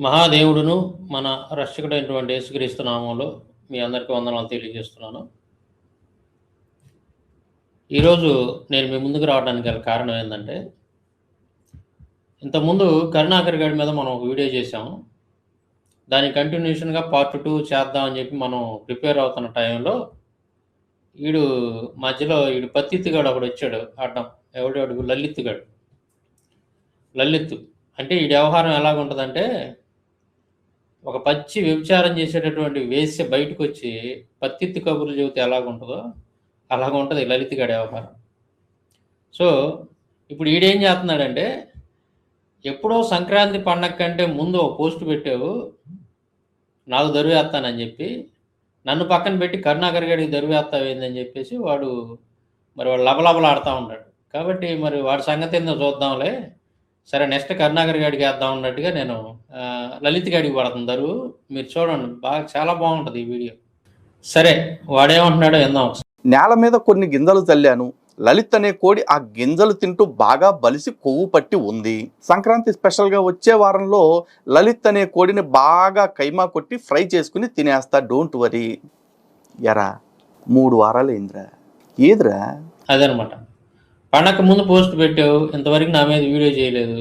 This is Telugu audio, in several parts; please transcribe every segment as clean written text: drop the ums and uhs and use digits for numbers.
మహాదేవుడును మన రక్షకుడైనటువంటి యేసుక్రీస్తు నామంలో మీ అందరికీ వందనాలు తెలియజేస్తున్నాను. ఈరోజు నేను మీ ముందుకు రావడానికి గల కారణం ఏంటంటే, ఇంతకుముందు కరుణాకర్ గారి మీద మనం ఒక వీడియో చేసాము. దాని కంటిన్యూషన్గా పార్ట్ 2 చేద్దాం అని చెప్పి మనం ప్రిపేర్ అవుతున్న టైంలో మధ్యలో పత్తిత్తుగాడు ఒకడు వచ్చాడు అడ్డం. ఎవడు లలిత్ అంటే ఈ వ్యవహారం ఎలాగుంటుందంటే, ఒక పచ్చి వ్యభిచారం చేసేటటువంటి వేశ్య బయటకు వచ్చి పత్తిత్తు కబుర్లు చెబితే ఎలాగుంటుందో అలాగుంటుంది లలిత్ గాడి వ్యవహారం. సో ఇప్పుడు ఈడేం చేస్తున్నాడంటే, ఎప్పుడో సంక్రాంతి పండగ కంటే ముందు ఒక పోస్ట్ పెట్టావు, నాకు దరువేస్తానని చెప్పి నన్ను పక్కన పెట్టి కరుణాకర్ గారికి దరువేస్తావేందని చెప్పేసి వాడు లబలబలు ఆడుతూ ఉంటాడు. కాబట్టి మరి వాడి సంగతి ఏందో చూద్దాంలే, సరే నెక్స్ట్ కరుణాకర్ గారికి వేద్దాం అన్నట్టుగా నేను లలిత్ గాడికి పడుతుంది దరువు. మీరు చూడండి, చాలా బాగుంటుంది ఈ వీడియో. సరే వాడేమంటున్నాడో విందాం. నేల మీద కొన్ని గింజలు చల్లాను. లలిత్ అనే కోడి ఆ గింజలు తింటూ బాగా బలిసి కొవ్వు పట్టి ఉంది. సంక్రాంతి స్పెషల్గా వచ్చే వారంలో లలిత్ అనే కోడిని బాగా కైమా కొట్టి ఫ్రై చేసుకుని తినేస్తా, డోంట్ వరీ. ఎరా 3 వారాలు అయిందిరా, ఏదిరా? అదనమాట, పండగ ముందు పోస్ట్ పెట్టావు, ఇంతవరకు నా మీద వీడియో చేయలేదు.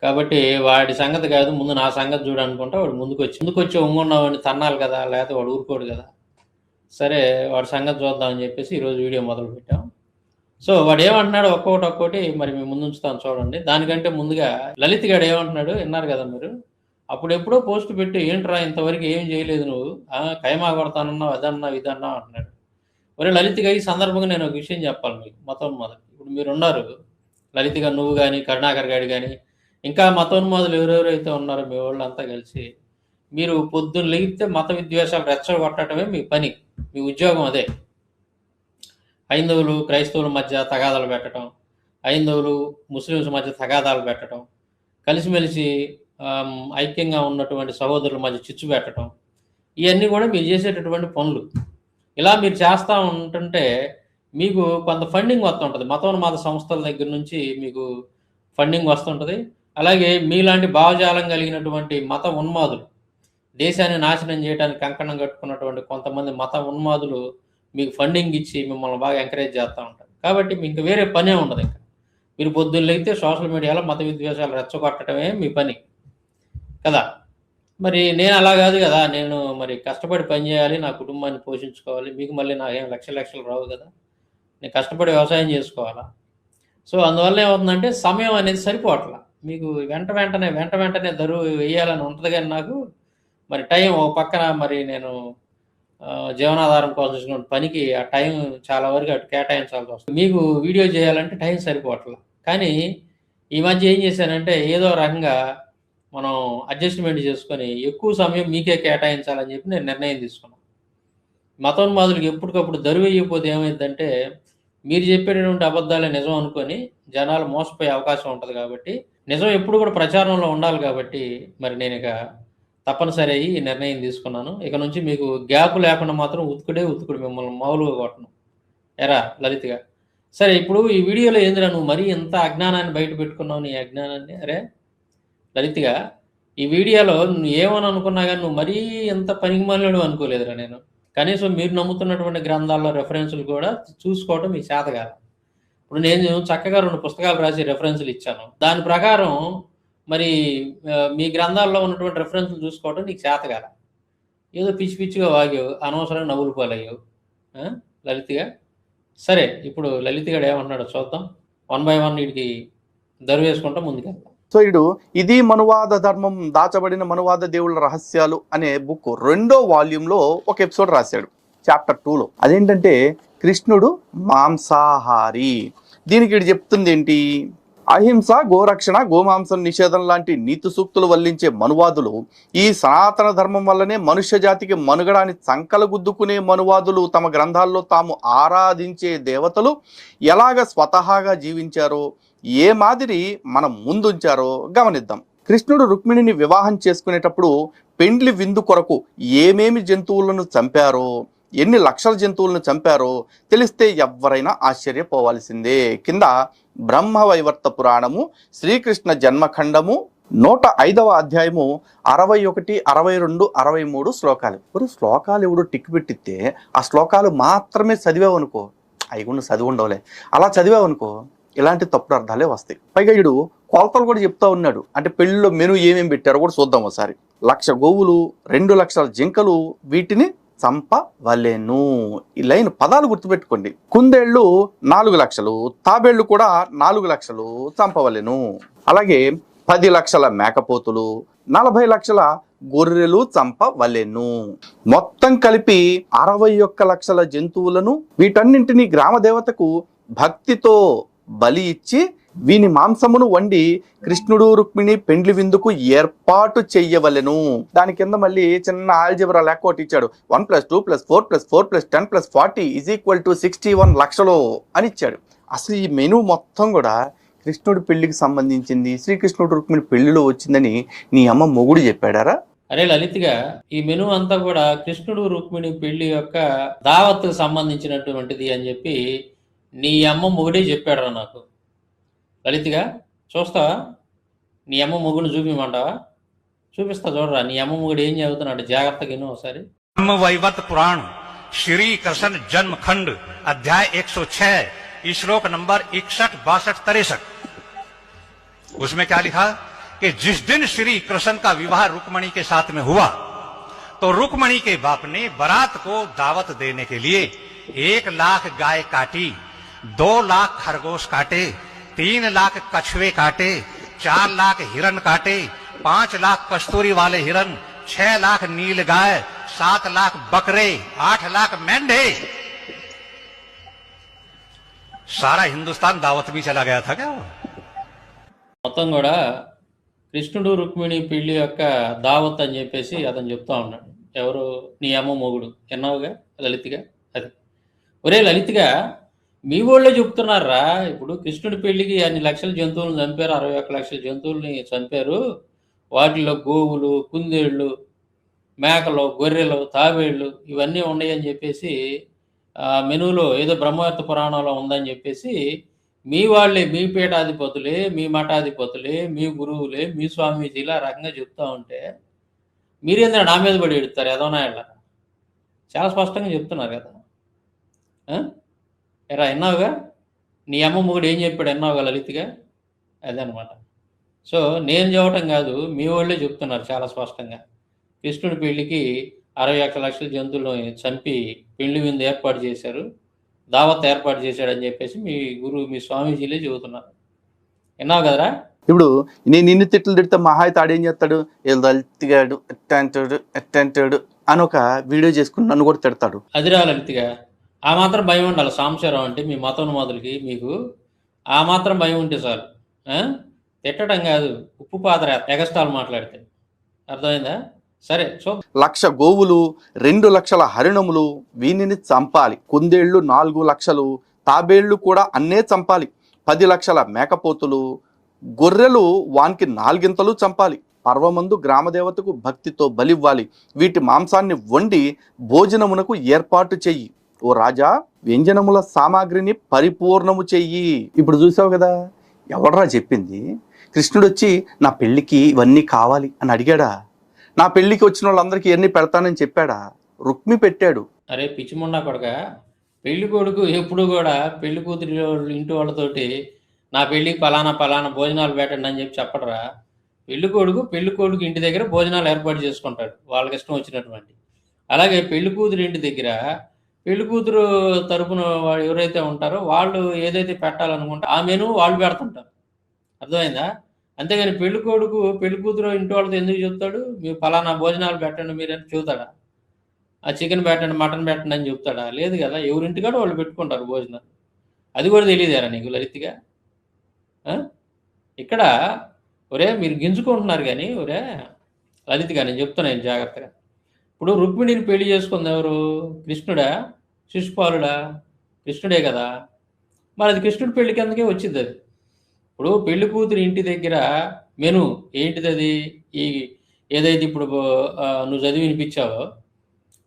కాబట్టి వాడి సంగతి కాదు, ముందు నా సంగతి చూడనుకుంటా వాడు ముందుకొచ్చి ఉంగున్నామని తన్నాలి కదా, లేకపోతే వాడు ఊరుకోడు కదా. సరే వాడి సంగతి చూద్దామని చెప్పేసి ఈరోజు వీడియో మొదలు పెట్టాం. సో వాడు ఏమంటున్నాడు ఒక్కొక్కటి మరి మేము ముందు ఉంచుతాను చూడండి. దానికంటే ముందుగా లలిత్ గారు ఏమంటున్నాడు విన్నారు కదా మీరు. అప్పుడు ఎప్పుడో పోస్ట్ పెట్టి ఏంట్రా ఇంతవరకు ఏం చేయలేదు నువ్వు, కైమా కొడతానన్నావు, అదన్నావు ఇదన్నావు అంటున్నాడు. మరి లలిత్ గారి ఈ సందర్భంగా నేను ఒక విషయం చెప్పాలి మీకు. మతోన్మాదులు ఇప్పుడు మీరున్నారు, లలిత్ గారు, నువ్వు కానీ, కరుణాకర్ గారు కానీ, ఇంకా మతోన్మాదులు ఎవరెవరైతే ఉన్నారో మీ వాళ్ళు అంతా కలిసి మీరు పొద్దున్న లేగితే మత విద్వేషాలు రెచ్చగొట్టడమే మీ పని, మీ ఉద్యోగం అదే. హైందవులు క్రైస్తవుల మధ్య తగాదాలు పెట్టడం, హైందవులు ముస్లిమ్స్ మధ్య తగాదాలు పెట్టడం, కలిసిమెలిసి ఐక్యంగా ఉన్నటువంటి సహోదరుల మధ్య చిచ్చు పెట్టడం, ఇవన్నీ కూడా మీరు చేసేటటువంటి పనులు. ఇలా మీరు చేస్తూ ఉంటుంటే మీకు కొంత ఫండింగ్ వస్తుంటుంది, మతోన్మాద సంస్థల దగ్గర నుంచి మీకు ఫండింగ్ వస్తుంటుంది. అలాగే మీలాంటి భావజాలం కలిగినటువంటి మత ఉన్మాదులు, దేశాన్ని నాశనం చేయడానికి కంకణం కట్టుకున్నటువంటి కొంతమంది మత ఉన్మాదులు మీకు ఫండింగ్ ఇచ్చి మిమ్మల్ని బాగా ఎంకరేజ్ చేస్తూ ఉంటారు. కాబట్టి మీకు వేరే పనే ఉండదు. ఇంకా మీరు పొద్దున్న లేగితే సోషల్ మీడియాలో మత విద్వేషాలు రెచ్చగొట్టడమే మీ పని కదా. మరి నేను అలా కాదు కదా, నేను మరి కష్టపడి పని చేయాలి, నా కుటుంబాన్ని పోషించుకోవాలి, మీకు మళ్ళీ నాకేం లక్షలు రావు కదా, నేను కష్టపడి వ్యవసాయం చేసుకోవాలా. సో అందువల్ల ఏమవుతుందంటే సమయం అనేది సరిపోవట్లా. మీకు వెంటనే దరువు వేయాలని ఉంటుంది, కానీ నాకు మరి టైం ఒక పక్కన మరి నేను జీవనాధారం కోసం చేసిన పనికి ఆ టైం చాలా వరకు అటు కేటాయించాల్సి వస్తుంది. మీకు వీడియో చేయాలంటే టైం సరిపోవట్లా. కానీ ఈ మధ్య ఏం చేశానంటే ఏదో రకంగా మనం అడ్జస్ట్మెంట్ చేసుకొని ఎక్కువ సమయం మీకే కేటాయించాలని చెప్పి నేను నిర్ణయం తీసుకున్నాను. మతోన్మాదులకు ఎప్పటికప్పుడు దరువు వేయకపోతే ఏమైందంటే మీరు చెప్పేటటువంటి అబద్ధాలే నిజం అనుకొని జనాలు మోసపోయే అవకాశం ఉంటుంది. కాబట్టి నిజం ఎప్పుడు కూడా ప్రచారంలో ఉండాలి. కాబట్టి మరి నేను ఇక తప్పనిసరి అయ్యి నిర్ణయం తీసుకున్నాను. ఇక నుంచి మీకు గ్యాప్ లేకుండా మాత్రం ఉతుకుడు మిమ్మల్ని మామూలుగా కొట్టను. ఎరా లలిత్గా, సరే ఇప్పుడు ఈ వీడియోలో ఏందిరా నువ్వు మరీ ఇంత అజ్ఞానాన్ని బయట పెట్టుకున్నావు, నీ అజ్ఞానాన్ని. అరే లలిత్గా, ఈ వీడియోలో నువ్వు ఏమని అనుకున్నా కానీ నువ్వు మరీ ఎంత పనికిమాలినడు అనుకోలేదురా నేను. కనీసం మీరు నమ్ముతున్నటువంటి గ్రంథాల్లో రెఫరెన్సులు కూడా చూసుకోవడం మీ చేత కాదు. ఇప్పుడు నేను చక్కగా 2 పుస్తకాలు రాసి రెఫరెన్సులు ఇచ్చాను. దాని ప్రకారం మరి మీ గ్రంథాల్లో ఉన్నటువంటి రెఫరెన్సులు చూసుకోవడం నీకు చేత కాదు. ఏదో పిచ్చిగా వాగావు, అనవసరంగా నవ్వులు పాలయ్యావు లలిత్గా. సరే ఇప్పుడు లలిత్ గారు ఏమంటున్నాడో చూద్దాం. 1 by 1 వీడికి దరువు వేసుకుంటాం ముందుకెళ్తాం. సో ఇది మనువాద ధర్మం, దాచబడిన మనువాద దేవుళ్ళ రహస్యాలు అనే బుక్ 2వ వాల్యూమ్లో ఒక ఎపిసోడ్ రాశాడు, చాప్టర్ 2లో. అదేంటంటే కృష్ణుడు మాంసాహారి. దీనికి ఇది చెప్తుంది ఏంటి? అహింస, గోరక్షణ, గోమాంసం నిషేధం లాంటి నీతి సూక్తులు వల్లించే మనువాదులు ఈ సనాతన ధర్మం వల్లనే మనుష్య జాతికి మనుగడాన్ని సంకలగుద్దుకునే మనువాదులు తమ గ్రంథాల్లో తాము ఆరాధించే దేవతలు ఎలాగ స్వతహాగా జీవించారో, ఏ మాదిరి మనం ముందుంచారో గమనిద్దాం. కృష్ణుడు రుక్మిణిని వివాహం చేసుకునేటప్పుడు పెండ్లి విందు కొరకు ఏమేమి జంతువులను చంపారో, ఎన్ని లక్షల జంతువులను చంపారో తెలిస్తే ఎవ్వరైనా ఆశ్చర్యపోవాల్సిందే. కింద బ్రహ్మవైవర్త పురాణము, శ్రీకృష్ణ జన్మఖండము, 105వ అధ్యాయము 61, 62, 63 శ్లోకాలు. ఇప్పుడు శ్లోకాలు ఎవడు టిక్ పెట్టిస్తే ఆ శ్లోకాలు మాత్రమే చదివావనుకో, అవి కూడా చదివి ఉండవులే, అలా చదివావనుకో ఇలాంటి తప్పుడు అర్థాలే వస్తాయి. పైగా వీడు కొలతలు కూడా చెప్తా ఉన్నాడు. అంటే పెళ్లిలో మెను ఏమేమి పెట్టారో కూడా చూద్దాం ఒకసారి. 1,00,000 గోవులు, 2,00,000 జింకలు, వీటిని చంపవలెను. ఈ లైన్ పదాలు గుర్తుపెట్టుకోండి. కుందేళ్లు 4,00,000, తాబేళ్లు కూడా 4,00,000 చంపవలెను. అలాగే 10,00,000 మేకపోతులు, 40,00,000 గొర్రెలు చంపవలెను. మొత్తం కలిపి 61,00,000 జంతువులను, వీటన్నింటినీ గ్రామ దేవతకు భక్తితో బలి ఇచ్చి వీని మాంసమును వండి కృష్ణుడు రుక్మిణి పెండ్లి విందుకు ఏర్పాటు చెయ్యవలెను. దాని కింద మళ్ళీ చిన్న ఆల్జీబ్రా లెక్క ఒకటి ఇచ్చాడు. 1 + 2 + 4 + 4 + 10 + 40 = 61 లక్షలు అని ఇచ్చాడు. అసలు ఈ మెను మొత్తం కూడా కృష్ణుడి పెళ్లికి సంబంధించింది, శ్రీకృష్ణుడు రుక్మిణి పెళ్లిలో వచ్చిందని నీ అమ్మ మొగుడు చెప్పాడారా? అరే లలిత్గా, ఈ మెను అంతా కూడా కృష్ణుడు రుక్మిణి పెళ్లి యొక్క దావత్కు సంబంధించినటువంటిది అని చెప్పి నీ అమ్మ మొగుడే చెప్పాడరా నాకు. లలిత్గా చూస్తావా? నీ అమ్మ మొగుడిని చూపిమంటావా? చూపిస్తా, చూడరా నీ అమ్మ మొగుడు ఏం చదువుతున్నాడు, జాగ్రత్తగా విను ఒకసారి. वैवत पुराण श्री कृष्ण जन्म खंड अध्याय 106 श्लोक नंबर 61, 62, 63। उसमें क्या लिखा कि जिस दिन श्री कृष्ण का विवाह रुक्मणी के साथ में हुआ तो रुक्मणी के बाप ने बारात को दावत देने के लिए 1,00,000 गाय काटी, 2,00,000 खरगोश काटे, 3,00,000 कछुए काटे, 4,00,000 हिरन काटे, 5,00,000 कस्तूरी वाले हिरन, 6,00,000 नील गाय, 7,00,000 बकरे, 8,00,000 मेंढे। सारा हिंदुस्तान दावत में चला गया था क्या? మొత్తం కూడా కృష్ణుడు రుక్మిణి పెళ్లి యొక్క దావత్ అని చెప్పేసి అతను చెప్తా ఉన్నాడు. ఎవరు? నీ అమ్మ మొగుడు. విన్నావుగా లలిత్గా? అది ఒరే లలిత్గా, మీ వాళ్ళే చెప్తున్నారా. ఇప్పుడు కృష్ణుడి పెళ్లికి అన్ని లక్షల జంతువులను చంపారు, 61,00,000 జంతువుల్ని చంపారు. వాటిలో గోవులు, కుందేళ్ళు, మేకలు, గొర్రెలు, తాబేళ్ళు ఇవన్నీ ఉన్నాయని చెప్పేసి మెనూలో ఏదో బ్రహ్మవత్త పురాణంలో ఉందని చెప్పేసి మీ వాళ్ళే, మీ పీఠాధిపతులే, మీ మఠాధిపతులే, మీ గురువులే, మీ స్వామీజీలు ఆ రకంగా చెప్తా ఉంటే మీరేంద్ర నా మీద పడి ఎడుతారు ఎదవనాయళ్ళ. చాలా స్పష్టంగా చెప్తున్నారు కదా. ఎరా విన్నావుగా? నీ అమ్మ మొగుడు ఏం చెప్పాడు విన్నావుగా లలిత్గా? అదనమాట. సో నేను చెప్పటం కాదు, మీ వాళ్ళే చెప్తున్నారు చాలా స్పష్టంగా. కృష్ణుడి పెళ్లికి 61,00,000 జంతువులను చంపి పెళ్లి విందు ఏర్పాటు చేశారు, దావత్ ఏర్పాటు చేశాడని చెప్పేసి మీ గురువు, మీ స్వామీజీలే చెబుతున్నారు. విన్నావు కదరా? ఇప్పుడు నేను నిన్ను తిట్లు తిడితే మహా అయితే ఆడేం చేస్తాడు, లలిత్గాడు ఎట్టంటాడు అని ఒక వీడియో చేసుకుని నన్ను కూడా తిడతాడు. అదిరా లలిత్గా, ఆ మాత్రం భయం ఉండాలి సాంబశివరావు అంటే మీ మతోన్మాదులకి. మీకు ఆ మాత్రం భయం ఉంటే చాలు. తిట్టడం కాదు, ఉప్పు పాత్ర ఎగస్టాల్ మాట్లాడితే. అర్థమైందా? సరే సో 1,00,000 గోవులు, 2,00,000 హరిణములు, వీనిని చంపాలి. కుందేళ్లు 4,00,000, తాబేళ్లు కూడా అన్నే చంపాలి. 10,00,000 మేకపోతులు, గొర్రెలు వానికి 4 గింతలు చంపాలి. పర్వమందు గ్రామదేవతకు భక్తితో బలివ్వాలి. వీటి మాంసాన్ని వండి భోజనమునకు ఏర్పాటు చెయ్యి. ఓ రాజా, వ్యంజనముల సామాగ్రిని పరిపూర్ణము చెయ్యి. ఇప్పుడు చూసావు కదా, ఎవడరా చెప్పింది? కృష్ణుడు వచ్చి నా పెళ్లికి ఇవన్నీ కావాలి అని అడిగాడా? నా పెళ్లికి వచ్చిన వాళ్ళందరికీ ఇవన్నీ పెడతానని చెప్పాడా? రుక్మి పెట్టాడు. అరే పిచ్చిముండా కొడక, పెళ్లి కొడుకు ఎప్పుడు కూడా పెళ్లి కూతురి ఇంటి వాళ్ళతోటి నా పెళ్లికి పలానా పలానా భోజనాలు పెట్టండి అని చెప్పి చెప్పడరా. పెళ్లి కొడుకు ఇంటి దగ్గర భోజనాలు ఏర్పాటు చేసుకుంటాడు వాళ్ళకి ఇష్టం వచ్చినటువంటి. అలాగే పెళ్లి కూతురు ఇంటి దగ్గర పెళ్లి కూతురు తరపున వాళ్ళు ఎవరైతే ఉంటారో వాళ్ళు ఏదైతే పెట్టాలనుకుంటే ఆ మెను వాళ్ళు పెడుతుంటారు. అర్థమైందా? అంతేగాని పెళ్లి కొడుకు పెళ్లి కూతురు ఇంటి వాళ్ళతో ఎందుకు చెప్తాడు? మీరు పలానా భోజనాలు పెట్టండి మీరని చెబుతాడా? ఆ చికెన్ పెట్టండి, మటన్ పెట్టండి అని చెప్తాడా? లేదు కదా. ఎవరింటికాడ వాళ్ళు పెట్టుకుంటారు భోజనాలు. అది కూడా తెలియదేరా నీకు లలిత్గా? ఇక్కడ ఒరే మీరు గింజుకుంటున్నారు కానీ ఒరే లలిత్గా, నేను చెప్తున్నాను జాగ్రత్తగా. ఇప్పుడు రుక్మిణిని పెళ్లి చేసుకుంది ఎవరు? కృష్ణుడా? శిశుపాలుడా? కృష్ణుడే కదా. మరి అది కృష్ణుడి పెళ్లి కిందకే వచ్చింది అది. ఇప్పుడు పెళ్లి కూతురు ఇంటి దగ్గర మెను ఏంటిది? అది ఈ ఏదైతే ఇప్పుడు నువ్వు చదివి వినిపించావో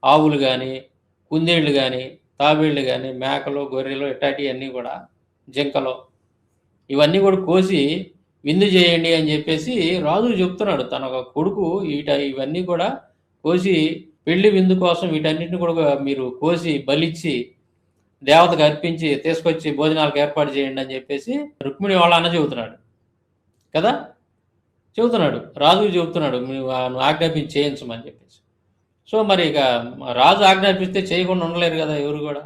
ఆవులు కానీ, కుందేళ్ళు కానీ, తాబేళ్ళు కానీ, మేకలు, గొర్రెలు ఇట్లాంటివన్నీ కూడా, జింకలు ఇవన్నీ కూడా కోసి విందు చేయండి అని చెప్పేసి రాజు చెప్తున్నాడు. తన ఒక కొడుకు ఇవన్నీ కూడా కోసి పెళ్లి విందు కోసం వీటన్నిటిని కూడా మీరు కోసి బలిచ్చి దేవతకు అర్పించి తీసుకొచ్చి భోజనాలకు ఏర్పాటు చేయండి అని చెప్పేసి రుక్మిణి వాళ్ళ అన్న చెబుతున్నాడు కదా, చెబుతున్నాడు రాజుకు చెబుతున్నాడు, నువ్వు ఆజ్ఞాపించి చేయించమని చెప్పేసి. సో మరి ఇక రాజు ఆజ్ఞాపిస్తే చేయకుండా ఉండలేరు కదా ఎవరు కూడా,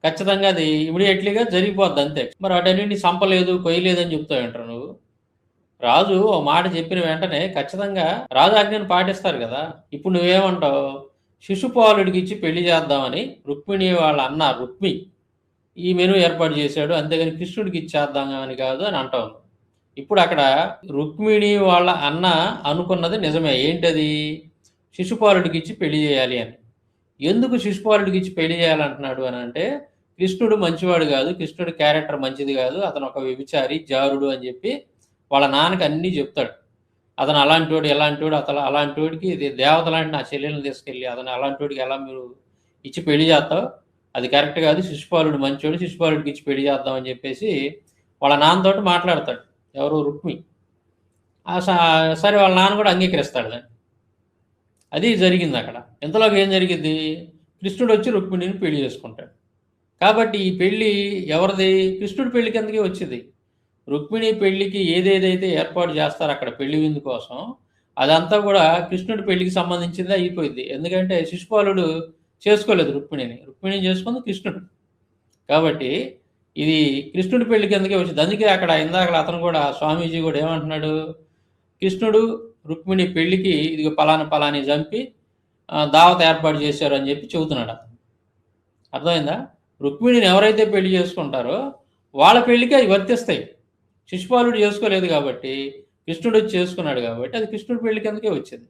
ఖచ్చితంగా అది ఇమీడియట్లీగా జరిగిపోద్ది అంతే. మరి వాటన్నింటినీ చంపలేదు కొయ్యలేదు అని చెప్తావు ఏంటారు నువ్వు? రాజు ఓ మాట చెప్పిన వెంటనే ఖచ్చితంగా రాజు ఆజ్ఞను పాటిస్తారు కదా. ఇప్పుడు నువ్వేమంటావు, శిశుపాలుడికి ఇచ్చి పెళ్లి చేద్దామని రుక్మిణి వాళ్ళ అన్న రుక్మి ఈ మెను ఏర్పాటు చేశాడు, అంతేగాని కృష్ణుడికి ఇచ్చేద్దాం అని కాదు అని అంటావు. ఇప్పుడు అక్కడ రుక్మిణి వాళ్ళ అన్న అనుకున్నది నిజమే. ఏంటది? శిశుపాలుడికి ఇచ్చి పెళ్లి చేయాలి అని. ఎందుకు శిశుపాలుడికి ఇచ్చి పెళ్లి చేయాలంటున్నాడు అని అంటే, కృష్ణుడు మంచివాడు కాదు, కృష్ణుడి క్యారెక్టర్ మంచిది కాదు, అతను ఒక వ్యభిచారి జారుడు అని చెప్పి వాళ్ళ నాన్నకి అన్నీ చెప్తాడు. అతను అలాంటివాడు ఎలాంటివాడు, అతను అలాంటివాడికి ఇది దేవత లాంటి నా చెల్లెలను తీసుకెళ్ళి అతను అలాంటివాడికి ఎలా మీరు ఇచ్చి పెళ్లి చేస్తావు, అది కరెక్ట్ కాదు, శిశుపాలుడు మంచివాడు, శిశుపాలుడికి ఇచ్చి పెళ్లి చేద్దామని చెప్పేసి వాళ్ళ నాన్నతోటి మాట్లాడతాడు. ఎవరు? రుక్మి. సరే వాళ్ళ నాన్న కూడా అంగీకరిస్తాడు దాన్ని. అది జరిగింది అక్కడ. ఇంతలోకి ఏం జరిగింది? కృష్ణుడు వచ్చి రుక్మిణిని పెళ్లి చేసుకుంటాడు. కాబట్టి ఈ పెళ్లి ఎవరిది? కృష్ణుడి పెళ్లికి ఎందుకే వచ్చింది. రుక్మిణి పెళ్లికి ఏదేదైతే ఏర్పాటు చేస్తారో అక్కడ పెళ్లి విందు కోసం, అదంతా కూడా కృష్ణుడి పెళ్లికి సంబంధించింది అయిపోయింది. ఎందుకంటే శిశుపాలుడు చేసుకోలేదు రుక్మిణిని చేసుకుంది కృష్ణుడు. కాబట్టి ఇది కృష్ణుడి పెళ్లికి ఎందుకే వచ్చింది. అందుకే అక్కడ ఇందాక అతను కూడా స్వామీజీ కూడా ఏమంటున్నాడు, కృష్ణుడు రుక్మిణి పెళ్లికి ఇది పలాని చంపి దావత ఏర్పాటు చేశారు అని చెప్పి చెబుతున్నాడు అతను. అర్థమైందా? రుక్మిణిని ఎవరైతే పెళ్లి చేసుకుంటారో వాళ్ళ పెళ్లికి అవి వర్తిస్తాయి. శిశుపాలుడు చేసుకోలేదు కాబట్టి, కృష్ణుడు వచ్చి చేసుకున్నాడు కాబట్టి అది కృష్ణుడి పెళ్లికి ఎందుకే వచ్చింది.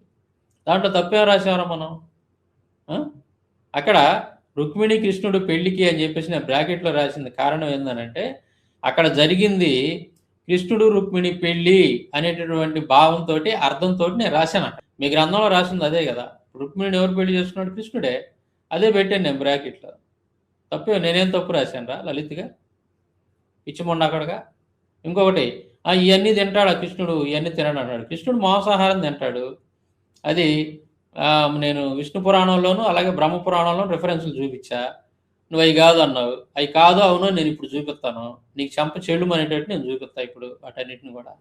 దాంట్లో తప్పేం రాసేవారా మనం? అక్కడ రుక్మిణి కృష్ణుడు పెళ్లికి అని చెప్పేసి నేను బ్రాకెట్లో రాసింది కారణం ఏందనంటే, అక్కడ జరిగింది కృష్ణుడు రుక్మిణి పెళ్లి అనేటటువంటి భావంతో అర్థంతో నేను రాశాను. మీ గ్రంథంలో రాసింది అదే కదా. రుక్మిణిని ఎవరు పెళ్లి చేసుకున్నాడు? కృష్ణుడే. అదే పెట్టాను నేను బ్రాకెట్లో. తప్పే, నేనేం తప్పు రాశాను రా లలిత్గా, పిచ్చిమొండ అక్కడగా. ఇంకొకటి, ఇవన్నీ తింటాడు కృష్ణుడు, ఇవన్నీ తినడు అన్నాడు. కృష్ణుడు మాంసాహారం తింటాడు. అది నేను విష్ణు పురాణంలోను అలాగే బ్రహ్మ పురాణంలో రిఫరెన్స్లు చూపించా. నువ్వు అవి కాదు అన్నావు. అవి కాదు అవును నేను ఇప్పుడు చూపిస్తాను, నీకు చెంప చెల్లు అనేటట్టు నేను చూపిస్తాను. ఇప్పుడు వాటన్నిటిని కూడా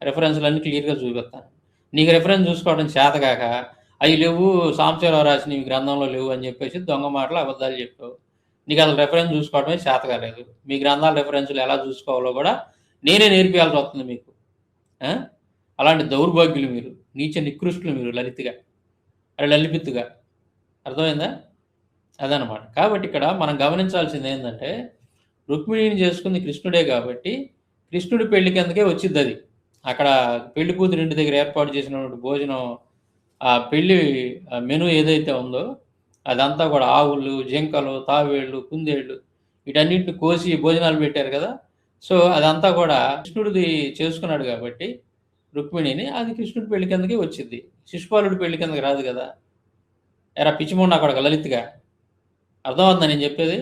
రిఫరెన్స్లు అన్నీ క్లియర్గా చూపిస్తాను. నీకు రిఫరెన్స్ చూసుకోవడం చేతగాక అవి లేవు, సాంశీరావు రాసిన ఈ గ్రంథంలో లేవు అని చెప్పేసి దొంగ మాటలు అబద్ధాలు చెప్పావు. నీకు అసలు రెఫరెన్స్ చూసుకోవడమే చేత కాలేదు. మీ గ్రంథాల రెఫరెన్స్లు ఎలా చూసుకోవాలో కూడా నేనే నేర్పియాల్సి వస్తుంది మీకు. అలాంటి దౌర్భాగ్యులు మీరు, నీచ నికృష్టులు మీరు, లలిపిత్తుగా. అర్థమైందా? అదనమాట. కాబట్టి ఇక్కడ మనం గమనించాల్సింది ఏంటంటే, రుక్మిణిని చేసుకుంది కృష్ణుడే కాబట్టి కృష్ణుడి పెళ్లికి అందుకే వచ్చింది. అది అక్కడ పెళ్లి కూతురు ఇంటి దగ్గర ఏర్పాటు చేసినటువంటి భోజనం, ఆ పెళ్లి మెను ఏదైతే ఉందో అదంతా కూడా ఆవులు, జింకలు, తావేళ్ళు, కుందేళ్ళు వీటన్నిటిని కోసి భోజనాలు పెట్టారు కదా. సో అదంతా కూడా కృష్ణుడిది చేసుకున్నాడు కాబట్టి రుక్మిణిని, అది కృష్ణుడి పెళ్లి కిందకి వచ్చింది. శిశుపాలుడి పెళ్లి కిందకి రాదు కదా. ఎరా పిచ్చిమోన్న అక్కడ లలిత్గా. అర్థమవుతుందా నేను చెప్పేది?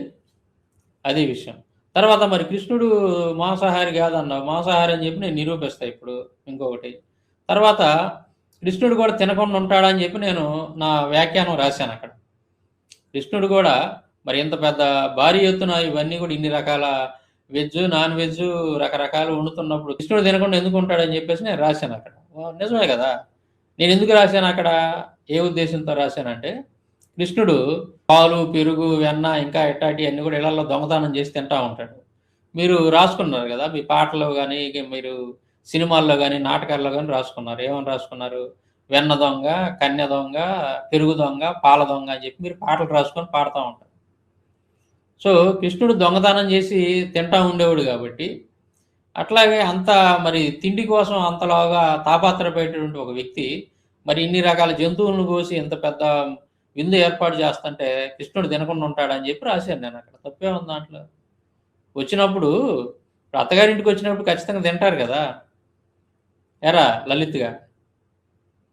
అదే విషయం. తర్వాత మరి కృష్ణుడు మాంసాహారి కాదన్నావు, మాంసాహారి అని చెప్పి నేను నిరూపిస్తాను ఇప్పుడు. ఇంకొకటి, తర్వాత కృష్ణుడు కూడా తినకుండా ఉంటాడని చెప్పి నేను నా వ్యాఖ్యానం రాశాను అక్కడ. కృష్ణుడు కూడా మరి ఇంత పెద్ద భారీ ఎత్తున ఇవన్నీ కూడా ఇన్ని రకాల వెజ్ నాన్ వెజ్ రకరకాలు వండుతున్నప్పుడు కృష్ణుడు తినకుండా ఎందుకు ఉంటాడని చెప్పేసి నేను రాశాను అక్కడ. నిజమే కదా. నేను ఎందుకు రాశాను అక్కడ, ఏ ఉద్దేశంతో రాశానంటే, కృష్ణుడు పాలు, పెరుగు, వెన్న ఇంకా ఇట్లాంటి అన్ని కూడా ఇళ్లలో దొంగతనం చేసి తింటూ ఉంటాడు. మీరు రాసుకున్నారు కదా, మీ పాటలో కానీ మీరు సినిమాల్లో కానీ నాటకాల్లో కానీ రాసుకున్నారు. ఏమని రాసుకున్నారు? వెన్న దొంగ, కన్య దొంగ, పెరుగు దొంగ, పాల దొంగ అని చెప్పి మీరు పాటలు రాసుకొని పాడుతూ ఉంటారు. సో కృష్ణుడు దొంగతనం చేసి తింటా ఉండేవాడు కాబట్టి, అట్లాగే అంత మరి తిండి కోసం అంతలాగా తాపాత్రపడేటువంటి ఒక వ్యక్తి మరి ఇన్ని రకాల జంతువులను కోసి ఇంత పెద్ద విందు ఏర్పాటు చేస్తుంటే కృష్ణుడు తినకుండా ఉంటాడని చెప్పి రాశాను నేను అక్కడ. తప్పే ఉంది దాంట్లో. వచ్చినప్పుడు అత్తగారింటికి వచ్చినప్పుడు ఖచ్చితంగా తింటారు కదా. ఎరా లలిత్గా,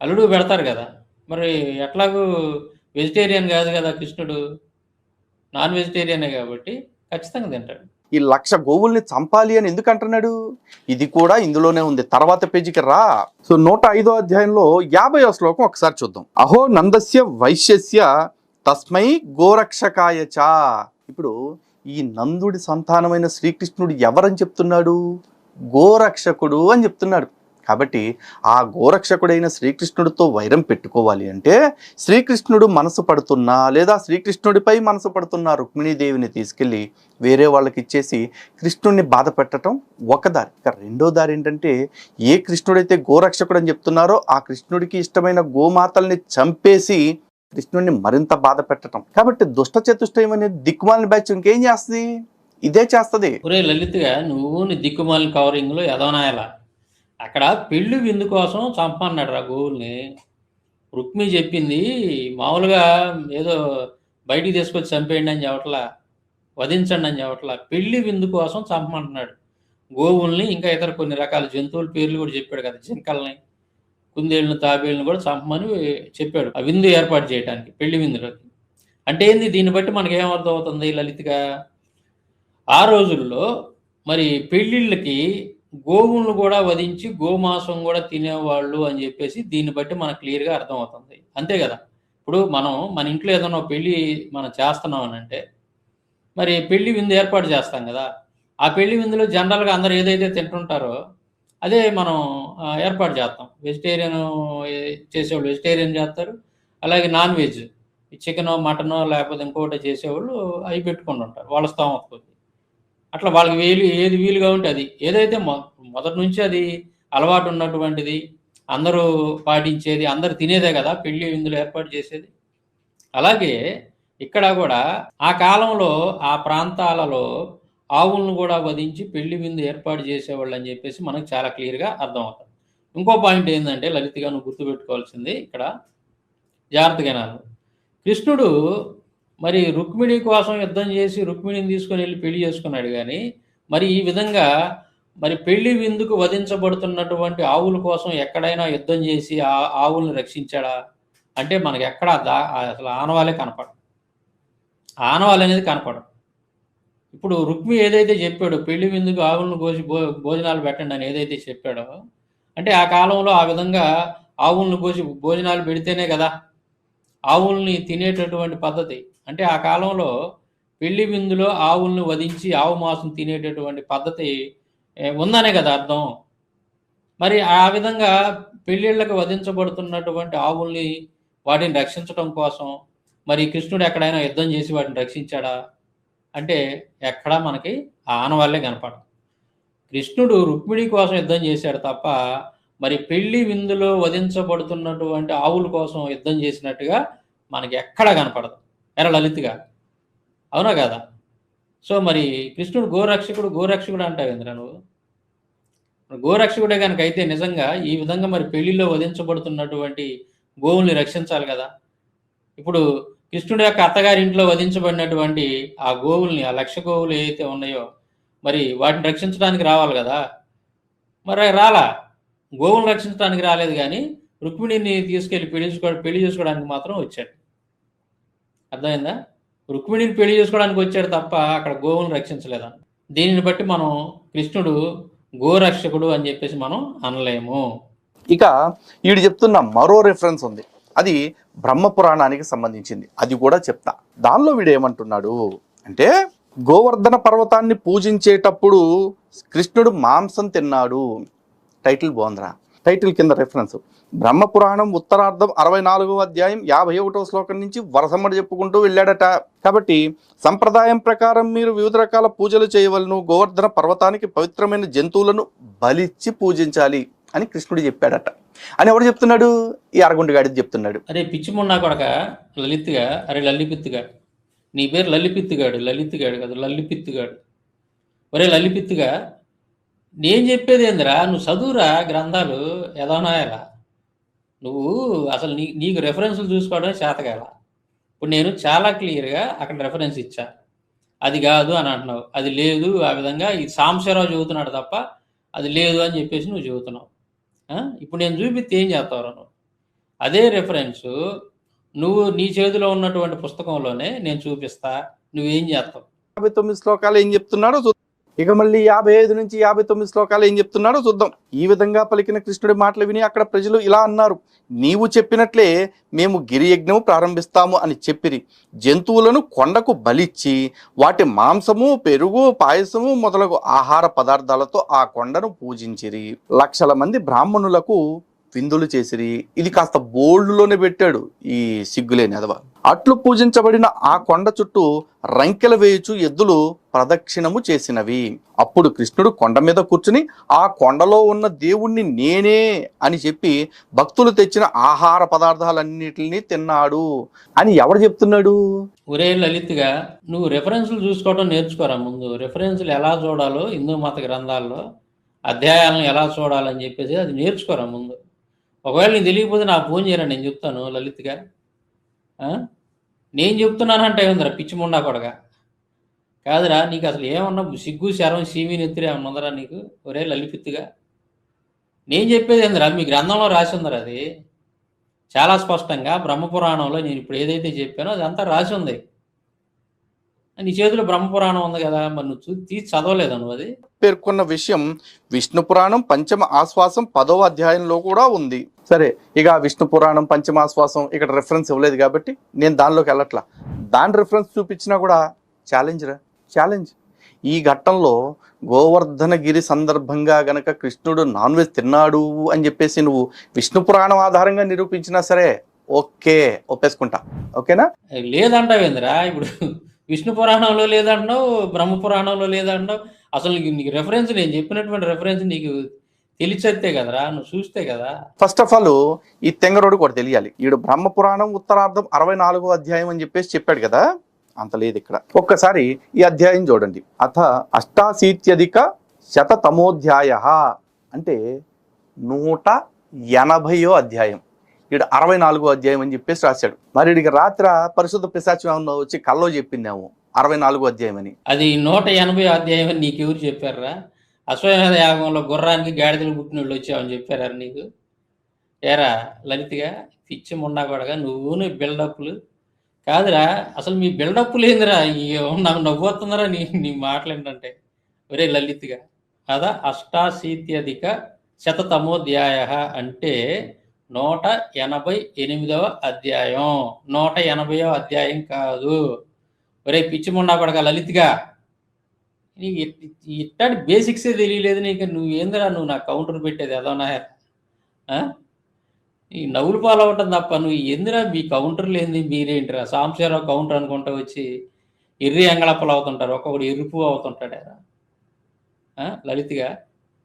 అల్లుడు పెడతారు కదా. మరి ఎట్లాగూ వెజిటేరియన్ కాదు కదా కృష్ణుడు, నాన్ వెజిటేరియనే కాబట్టి ఖచ్చితంగా తింటాడు. ఈ 1,00,000 గోవుల్ని చంపాలి అని ఎందుకు అంటున్నాడు? ఇది కూడా ఇందులోనే ఉంది. తర్వాత పేజీకి రా. సో 105వ అధ్యాయంలో 50వ శ్లోకం ఒకసారి చూద్దాం. అహో నందస్య వైశ్యస్య తస్మై గోరక్షకాయ చ. ఇప్పుడు ఈ నందుడి సంతానమైన శ్రీకృష్ణుడు ఎవరని చెప్తున్నాడు? గోరక్షకుడు అని చెప్తున్నాడు. కాబట్టి ఆ గోరక్షకుడైన శ్రీకృష్ణుడితో వైరం పెట్టుకోవాలి అంటే శ్రీకృష్ణుడు మనసు పడుతున్నా లేదా శ్రీకృష్ణుడిపై మనసు పడుతున్న రుక్మిణీదేవిని తీసుకెళ్ళి వేరే వాళ్ళకి ఇచ్చేసి కృష్ణుడిని బాధ పెట్టడం ఒక దారి. ఇక రెండో దారి ఏంటంటే ఏ కృష్ణుడైతే గోరక్షకుడు అని చెప్తున్నారో ఆ కృష్ణుడికి ఇష్టమైన గోమాతల్ని చంపేసి కృష్ణుడిని మరింత బాధ పెట్టడం. కాబట్టి దుష్ట చతుష్టయం అనేది దిక్కుమాలిన బ్యాచ్ ఇంకేం చేస్తుంది? ఇదే చేస్తుంది. ఒరే లలిత్గా, నువ్వు నీ దిక్కుమాలిన కవరింగ్లో ఎదవనాయాలా? అక్కడ పెళ్లి విందు కోసం చంపన్నాడు రా గోవుల్ని. రుక్మి చెప్పింది మామూలుగా ఏదో బయటికి తీసుకొచ్చి చంపేయండి అని చెప్పట్లా, వధించండి అని చెప్పట్లా, పెళ్లి విందు కోసం చంపమంటున్నాడు గోవుల్ని. ఇంకా ఇతర కొన్ని రకాల జంతువుల పేర్లు కూడా చెప్పాడు కదా, జింకల్ని, కుందేళ్ళని, తాబేళ్ళని కూడా చంపమని చెప్పాడు ఆ విందు ఏర్పాటు చేయడానికి, పెళ్లి విందులోకి. అంటే ఏంది? దీన్ని బట్టి మనకి ఏమర్థం అవుతుంది లలిత్గా? ఆ రోజుల్లో మరి పెళ్ళిళ్ళకి గోవులను కూడా వధించి గోమాంసం కూడా తినేవాళ్ళు అని చెప్పేసి దీన్ని బట్టి మనకు క్లియర్గా అర్థమవుతుంది. అంతే కదా? ఇప్పుడు మన ఇంట్లో ఏదైనా పెళ్ళి మనం చేస్తున్నాం అని అంటే మరి పెళ్లి విందు ఏర్పాటు చేస్తాం కదా. ఆ పెళ్లి విందులో జనరల్గా అందరూ ఏదైతే తింటుంటారో అదే మనం ఏర్పాటు చేస్తాం. వెజిటేరియన్ చేసేవాళ్ళు వెజిటేరియన్ చేస్తారు, అలాగే నాన్ వెజ్ చికెనో మటనో లేకపోతే ఇంకోటి చేసేవాళ్ళు అవి పెట్టుకుంటుంటారు వాళ్ళ స్తోమత కొద్ది. అట్లా వాళ్ళకి ఏది వీలుగా ఉంటే అది, ఏదైతే మొదటి నుంచి అది అలవాటు ఉన్నటువంటిది, అందరూ పాటించేది, అందరూ తినేదే కదా పెళ్లి విందులు ఏర్పాటు చేసేది. అలాగే ఇక్కడ కూడా ఆ కాలంలో ఆ ప్రాంతాలలో ఆవులను కూడా వధించి పెళ్లి విందు ఏర్పాటు చేసేవాళ్ళు అని చెప్పేసి మనకు చాలా క్లియర్గా అర్థమవుతుంది. ఇంకో పాయింట్ ఏంటంటే లలిత్గా నువ్వు గుర్తుపెట్టుకోవాల్సింది ఇక్కడ జాగ్రత్తగా నాను. కృష్ణుడు మరి రుక్మిణి కోసం యుద్ధం చేసి రుక్మిణిని తీసుకొని వెళ్ళి పెళ్లి చేసుకున్నాడు. కానీ మరి ఈ విధంగా మరి పెళ్లి విందుకు వధించబడుతున్నటువంటి ఆవుల కోసం ఎక్కడైనా యుద్ధం చేసి ఆ ఆవుల్ని రక్షించాడా అంటే మనకి ఎక్కడ అసలు ఆనవాలే కనపడదు. ఆనవాలు అనేది కనపడదు. ఇప్పుడు రుక్మి ఏదైతే చెప్పాడో పెళ్లి విందుకు ఆవులను కోసి భోజనాలు పెట్టండి అని ఏదైతే చెప్పాడో, అంటే ఆ కాలంలో ఆ విధంగా ఆవులను కోసి భోజనాలు పెడితేనే కదా ఆవుల్ని తినేటటువంటి పద్ధతి. అంటే ఆ కాలంలో పెళ్లి విందులో ఆవుల్ని వధించి ఆవు మాంసం తినేటటువంటి పద్ధతి ఉందనే కదా అర్థం. మరి ఆ విధంగా పెళ్ళిళ్ళకి వధించబడుతున్నటువంటి ఆవుల్ని వాటిని రక్షించడం కోసం మరి కృష్ణుడు ఎక్కడైనా యుద్ధం చేసి వాటిని రక్షించాడా అంటే ఎక్కడా మనకి ఆనవాళ్ళే కనపడదు. కృష్ణుడు రుక్మిణి కోసం యుద్ధం చేశాడు తప్ప మరి పెళ్లి విందులో వధించబడుతున్నటువంటి ఆవుల కోసం యుద్ధం చేసినట్టుగా మనకి ఎక్కడా కనపడదు. ఎరా లలిత్గా, అవునా కదా? సో మరి కృష్ణుడు గోరక్షకుడు అంటావు ఇంద్ర నువ్వు. గోరక్షకుడే కనుక అయితే నిజంగా ఈ విధంగా మరి పెళ్లిలో వధించబడుతున్నటువంటి గోవుల్ని రక్షించాలి కదా. ఇప్పుడు కృష్ణుడి యొక్క అత్తగారి ఇంట్లో వధించబడినటువంటి ఆ గోవుల్ని, ఆ 1,00,000 గోవులు ఏవైతే ఉన్నాయో మరి వాటిని రక్షించడానికి రావాలి కదా. మరి రాలా, గోవులను రక్షించడానికి రాలేదు, కానీ రుక్మిణిని తీసుకెళ్లి పెళ్లి చేసుకోవడానికి మాత్రం వచ్చాడు. అర్థమైందా? రుక్మిణిని పెళ్లి చేసుకోవడానికి వచ్చాడు తప్ప అక్కడ గోవులను రక్షించలేదన్న. దీనిని బట్టి మనం కృష్ణుడు గోరక్షకుడు అని చెప్పేసి మనం అనలేము. ఇక వీడు చెప్తున్న మరో రెఫరెన్స్ ఉంది, అది బ్రహ్మపురాణానికి సంబంధించింది, అది కూడా చెప్తా. దానిలో వీడు ఏమంటున్నాడు అంటే గోవర్ధన పర్వతాన్ని పూజించేటప్పుడు కృష్ణుడు మాంసం తిన్నాడు. టైటిల్ బాగుందిరా. టైటిల్ కింద రెఫరెన్స్ బ్రహ్మపురాణం ఉత్తరార్ధం 64వ అధ్యాయం 51వ శ్లోకం నుంచి వరసమ్మడి చెప్పుకుంటూ వెళ్ళాడట. కాబట్టి సంప్రదాయం ప్రకారం మీరు వివిధ రకాల పూజలు చేయవలను, గోవర్ధన పర్వతానికి పవిత్రమైన జంతువులను బలిచ్చి పూజించాలి అని కృష్ణుడు చెప్పాడట అని ఎవడు చెప్తున్నాడు? ఈ అరగుంటగాడి చెప్తున్నాడు. అరే పిచ్చి మొన్నా కొడక లలిత్గా, అరే లల్లిపిత్తుగా, నీ పేరు లల్లిపిత్తుగాడు కదా, లల్లిపిత్తుగాడు. ఒరే లల్లిపిత్తుగా, నేను చెప్పేది ఏందిరా, నువ్వు చదువురా గ్రంథాలు ఎదవనాయాలా. నువ్వు అసలు నీకు రెఫరెన్స్లు చూసుకోవడమే చేతగాల. ఇప్పుడు నేను చాలా క్లియర్గా అక్కడ రెఫరెన్స్ ఇచ్చా, అది కాదు అని అంటున్నావు, అది లేదు, ఆ విధంగా ఇది సాంబశివరావు చెబుతున్నాడు తప్ప అది లేదు అని చెప్పేసి నువ్వు చెబుతున్నావు. ఇప్పుడు నేను చూపిస్తే ఏం చేస్తావు నువ్వు? అదే రెఫరెన్స్ నువ్వు నీ చేతిలో ఉన్నటువంటి పుస్తకంలోనే నేను చూపిస్తా, నువ్వేం చేస్తావు? 59 శ్లోకాలు ఏం చెప్తున్నాడో ఇక మళ్ళీ 55 నుంచి 59 శ్లోకాలు ఏం చెప్తున్నాడో చూద్దాం. ఈ విధంగా పలికిన కృష్ణుడి మాటలు విని అక్కడ ప్రజలు ఇలా అన్నారు, నీవు చెప్పినట్లే మేము గిరియజ్ఞము ప్రారంభిస్తాము అని చెప్పిరి. జంతువులను కొండకు బలిచ్చి వాటి మాంసము, పెరుగు, పాయసము మొదలగు ఆహార పదార్థాలతో ఆ కొండను పూజించిరి. లక్షల మంది బ్రాహ్మణులకు విందులు చేసిరి. ఇది కాస్త బోల్డ్లోనే పెట్టాడు ఈ సిగ్గులేని ఎదవ. అట్లు పూజించబడిన ఆ కొండ చుట్టూ రంకెల వేయుచు ఎద్దులు ప్రదక్షిణము చేసినవి. అప్పుడు కృష్ణుడు కొండ మీద కూర్చుని ఆ కొండలో ఉన్న దేవుణ్ణి నేనే అని చెప్పి భక్తులు తెచ్చిన ఆహార పదార్థాలన్నిటిని తిన్నాడు అని ఎవడు చెప్తున్నాడు? ఒరే లలిత్గా, నువ్వు రెఫరెన్స్లు చూసుకోవడం నేర్చుకోరా ముందు. రెఫరెన్స్లు ఎలా చూడాలో హిందూ మత గ్రంథాల్లో అధ్యాయాలను ఎలా చూడాలని చెప్పేసి అది నేర్చుకోరా ముందు. ఒకవేళ నీకు తెలియకపోతే నాకు ఫోన్ చేయరా, నేను చెప్తాను లలిత్గా. నేను చెప్తున్నానంటే ఏముందిరా పిచ్చి ముండా కొడగా? కాదురా, నీకు అసలు ఏమన్నా సిగ్గు శరం సీమీ నెత్తిరి ఏమన్నా ఉందరా నీకు? ఒరే లలిపిత్తుగా, నేను చెప్పేది ఏందిరా, మీ గ్రంథంలో రాసి ఉందిరా అది చాలా స్పష్టంగా. బ్రహ్మపురాణంలో నేను ఇప్పుడు ఏదైతే చెప్పానో అదంతా రాసి ఉంది. నీ చేతిలో బ్రహ్మపురాణం ఉంది కదా, మరి నువ్వు తీసి చదవలేదు నువ్వు అది? పేర్కొన్న విషయం విష్ణు పురాణం పంచమ ఆశ్వాసం 10వ అధ్యాయంలో కూడా ఉంది. సరే, ఇక విష్ణు పురాణం పంచమాశ్వాసం ఇక్కడ రెఫరెన్స్ ఇవ్వలేదు కాబట్టి నేను దానిలోకి వెళ్ళట్లా. దాని రెఫరెన్స్ చూపించినా కూడా ఛాలెంజ్. ఈ ఘట్టంలో గోవర్ధనగిరి సందర్భంగా గనక కృష్ణుడు నాన్ వెజ్ తిన్నాడు అని చెప్పేసి నువ్వు విష్ణు పురాణం ఆధారంగా నిరూపించినా సరే ఓకే, ఒప్పేసుకుంటా. ఓకేనా? లేదంటావేంద్రా ఇప్పుడు? విష్ణు పురాణంలో లేదంటున్నావు, బ్రహ్మపురాణంలో లేదంటున్నావు. అసలు నీకు రెఫరెన్స్, నేను చెప్పినటువంటి రెఫరెన్స్ నీకు తెలిసే కదరా, నువ్వు చూస్తే కదా. ఫస్ట్ ఆఫ్ ఆల్ ఈ తెంగరోడు కూడా తెలియాలి. ఈడు బ్రహ్మపురాణం ఉత్తరార్థం 64వ అధ్యాయం అని చెప్పేసి చెప్పాడు కదా, అంత లేదు ఇక్కడ. ఒక్కసారి ఈ అధ్యాయం చూడండి. అథ 88 అంటే 180వ అధ్యాయం. ఈడు 64వ అధ్యాయం అని చెప్పేసి రాశాడు. మరి వీడికి రాత్ర పరిశుద్ధ పిశాచం ఏమన్నా వచ్చి కల్లో చెప్పిందేమో 64వ అధ్యాయం అని. అది 180వ అధ్యాయం అని నీకెవరు చెప్పారా? అశ్వమేధ యాగంలో గుర్రానికి గాడిదలు పుట్టిన వాళ్ళు వచ్చావని చెప్పారా నీకు? ఏరా లలిత్గా, పిచ్చి ముండా కొడగా, నువ్వు బిల్డప్లు కాదురా. అసలు మీ బిల్డప్లు ఏందిరా? నాకు నవ్వు వస్తుందరా నీ మాటలు ఏంటంటే. ఒరే లలిత్గా, అదా 88 అంటే 188వ అధ్యాయం, 180వ అధ్యాయం కాదు. ఒరే పిచ్చి ముండా కొడగా లలిత్గా, నీకు ఇట్లాంటి బేసిక్సే తెలియలేదు నీకు. నువ్వేందిరా నువ్వు నాకు కౌంటర్ పెట్టేది అదోనా? ఈ నవ్వులు పాలవటం తప్ప నువ్వు ఎందురా మీ కౌంటర్లు ఏంది? మీరేంటిరా సాంశరావు కౌంటర్ అనుకుంటా వచ్చి ఎర్రి ఎంగళప్పలు అవుతుంటారు, ఒక్కొక్కడు ఎరుపు అవుతుంటాడారా? లలిత్గా,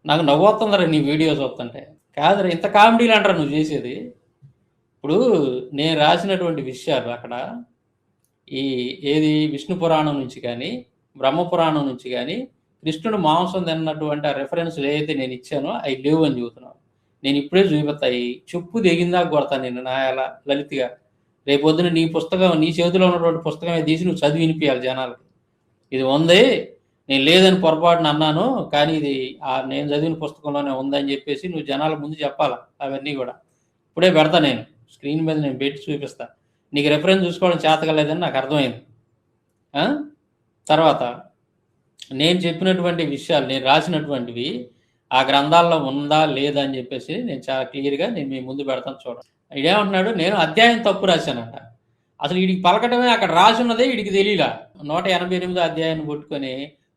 నాకు నవ్వు వస్తుందరా నీ వీడియోస్ వస్తుంటే. కాదురా, ఇంత కామెడీలు అంటారా నువ్వు చేసేది? ఇప్పుడు నేను రాసినటువంటి విషయాలు అక్కడ ఏది విష్ణు పురాణం నుంచి కానీ బ్రహ్మపురాణం నుంచి కానీ కృష్ణుడు మాంసం తిన్నటువంటి ఆ రెఫరెన్స్లు ఏదైతే నేను ఇచ్చానో అవి లేవు అని చెబుతున్నాను. నేను ఇప్పుడే చూపిస్తాయి, చెప్పు దిగిందాక కొడతాను నేను నా ఎలా లలిత్గా. రేపొద్దున నీ పుస్తకం, నీ చేతిలో ఉన్నటువంటి పుస్తకమే తీసి నువ్వు చదివి వినిపించాలి జనాలకి. ఇది ఉంది, నేను లేదని పొరపాటున అన్నాను, కానీ ఇది నేను చదివిన పుస్తకంలోనే ఉందని చెప్పేసి నువ్వు జనాల ముందు చెప్పాలా. అవన్నీ కూడా ఇప్పుడే పెడతా, నేను స్క్రీన్ మీద నేను పెట్టి చూపిస్తా. నీకు రెఫరెన్స్ చూసుకోవడం చేతకలేదని నాకు అర్థమైంది. తర్వాత నేను చెప్పినటువంటి విషయాలు, నేను రాసినటువంటివి ఆ గ్రంథాల్లో ఉందా లేదా అని చెప్పేసి నేను చాలా క్లియర్గా నేను మీ ముందు పెడతాను చూడండి. ఇదేమంటున్నాడు, నేను అధ్యాయం తప్పు రాశానంట. అసలు వీడికి పలకటమే అక్కడ రాసి ఉన్నదే వీడికి తెలియలా. 188వ అధ్యాయాన్ని పట్టుకొని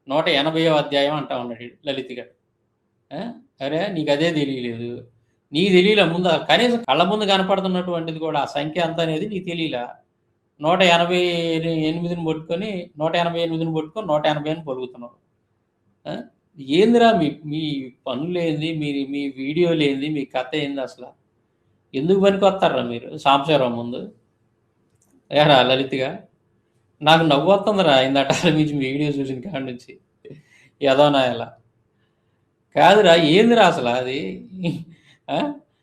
180వ అధ్యాయం అంటా ఉన్నాడు లలిత్గా. అరే నీకు అదే తెలియలేదు, నీకు తెలియలే ముందు, కనీసం కళ్ళ ముందు కనపడుతున్నటువంటిది కూడా ఆ సంఖ్య అంత అనేది నీకు తెలియలా. 188ని పట్టుకొని 180ని పలుకుతున్నావు. ఏందిరా మీ పనులు ఏంది, మీ వీడియోలు ఏంది, మీ కథ ఏంది? అసలు ఎందుకు పనికి వస్తారా మీరు సాంశరావు ముందు? ఏరా లలిత్గా, నాకు నవ్వు వస్తుందిరా ఇందట నుంచి మీ వీడియో చూసిన కాడి నుంచి. ఏదోనా ఎలా కాదురా, ఏందిరా అసలు అది?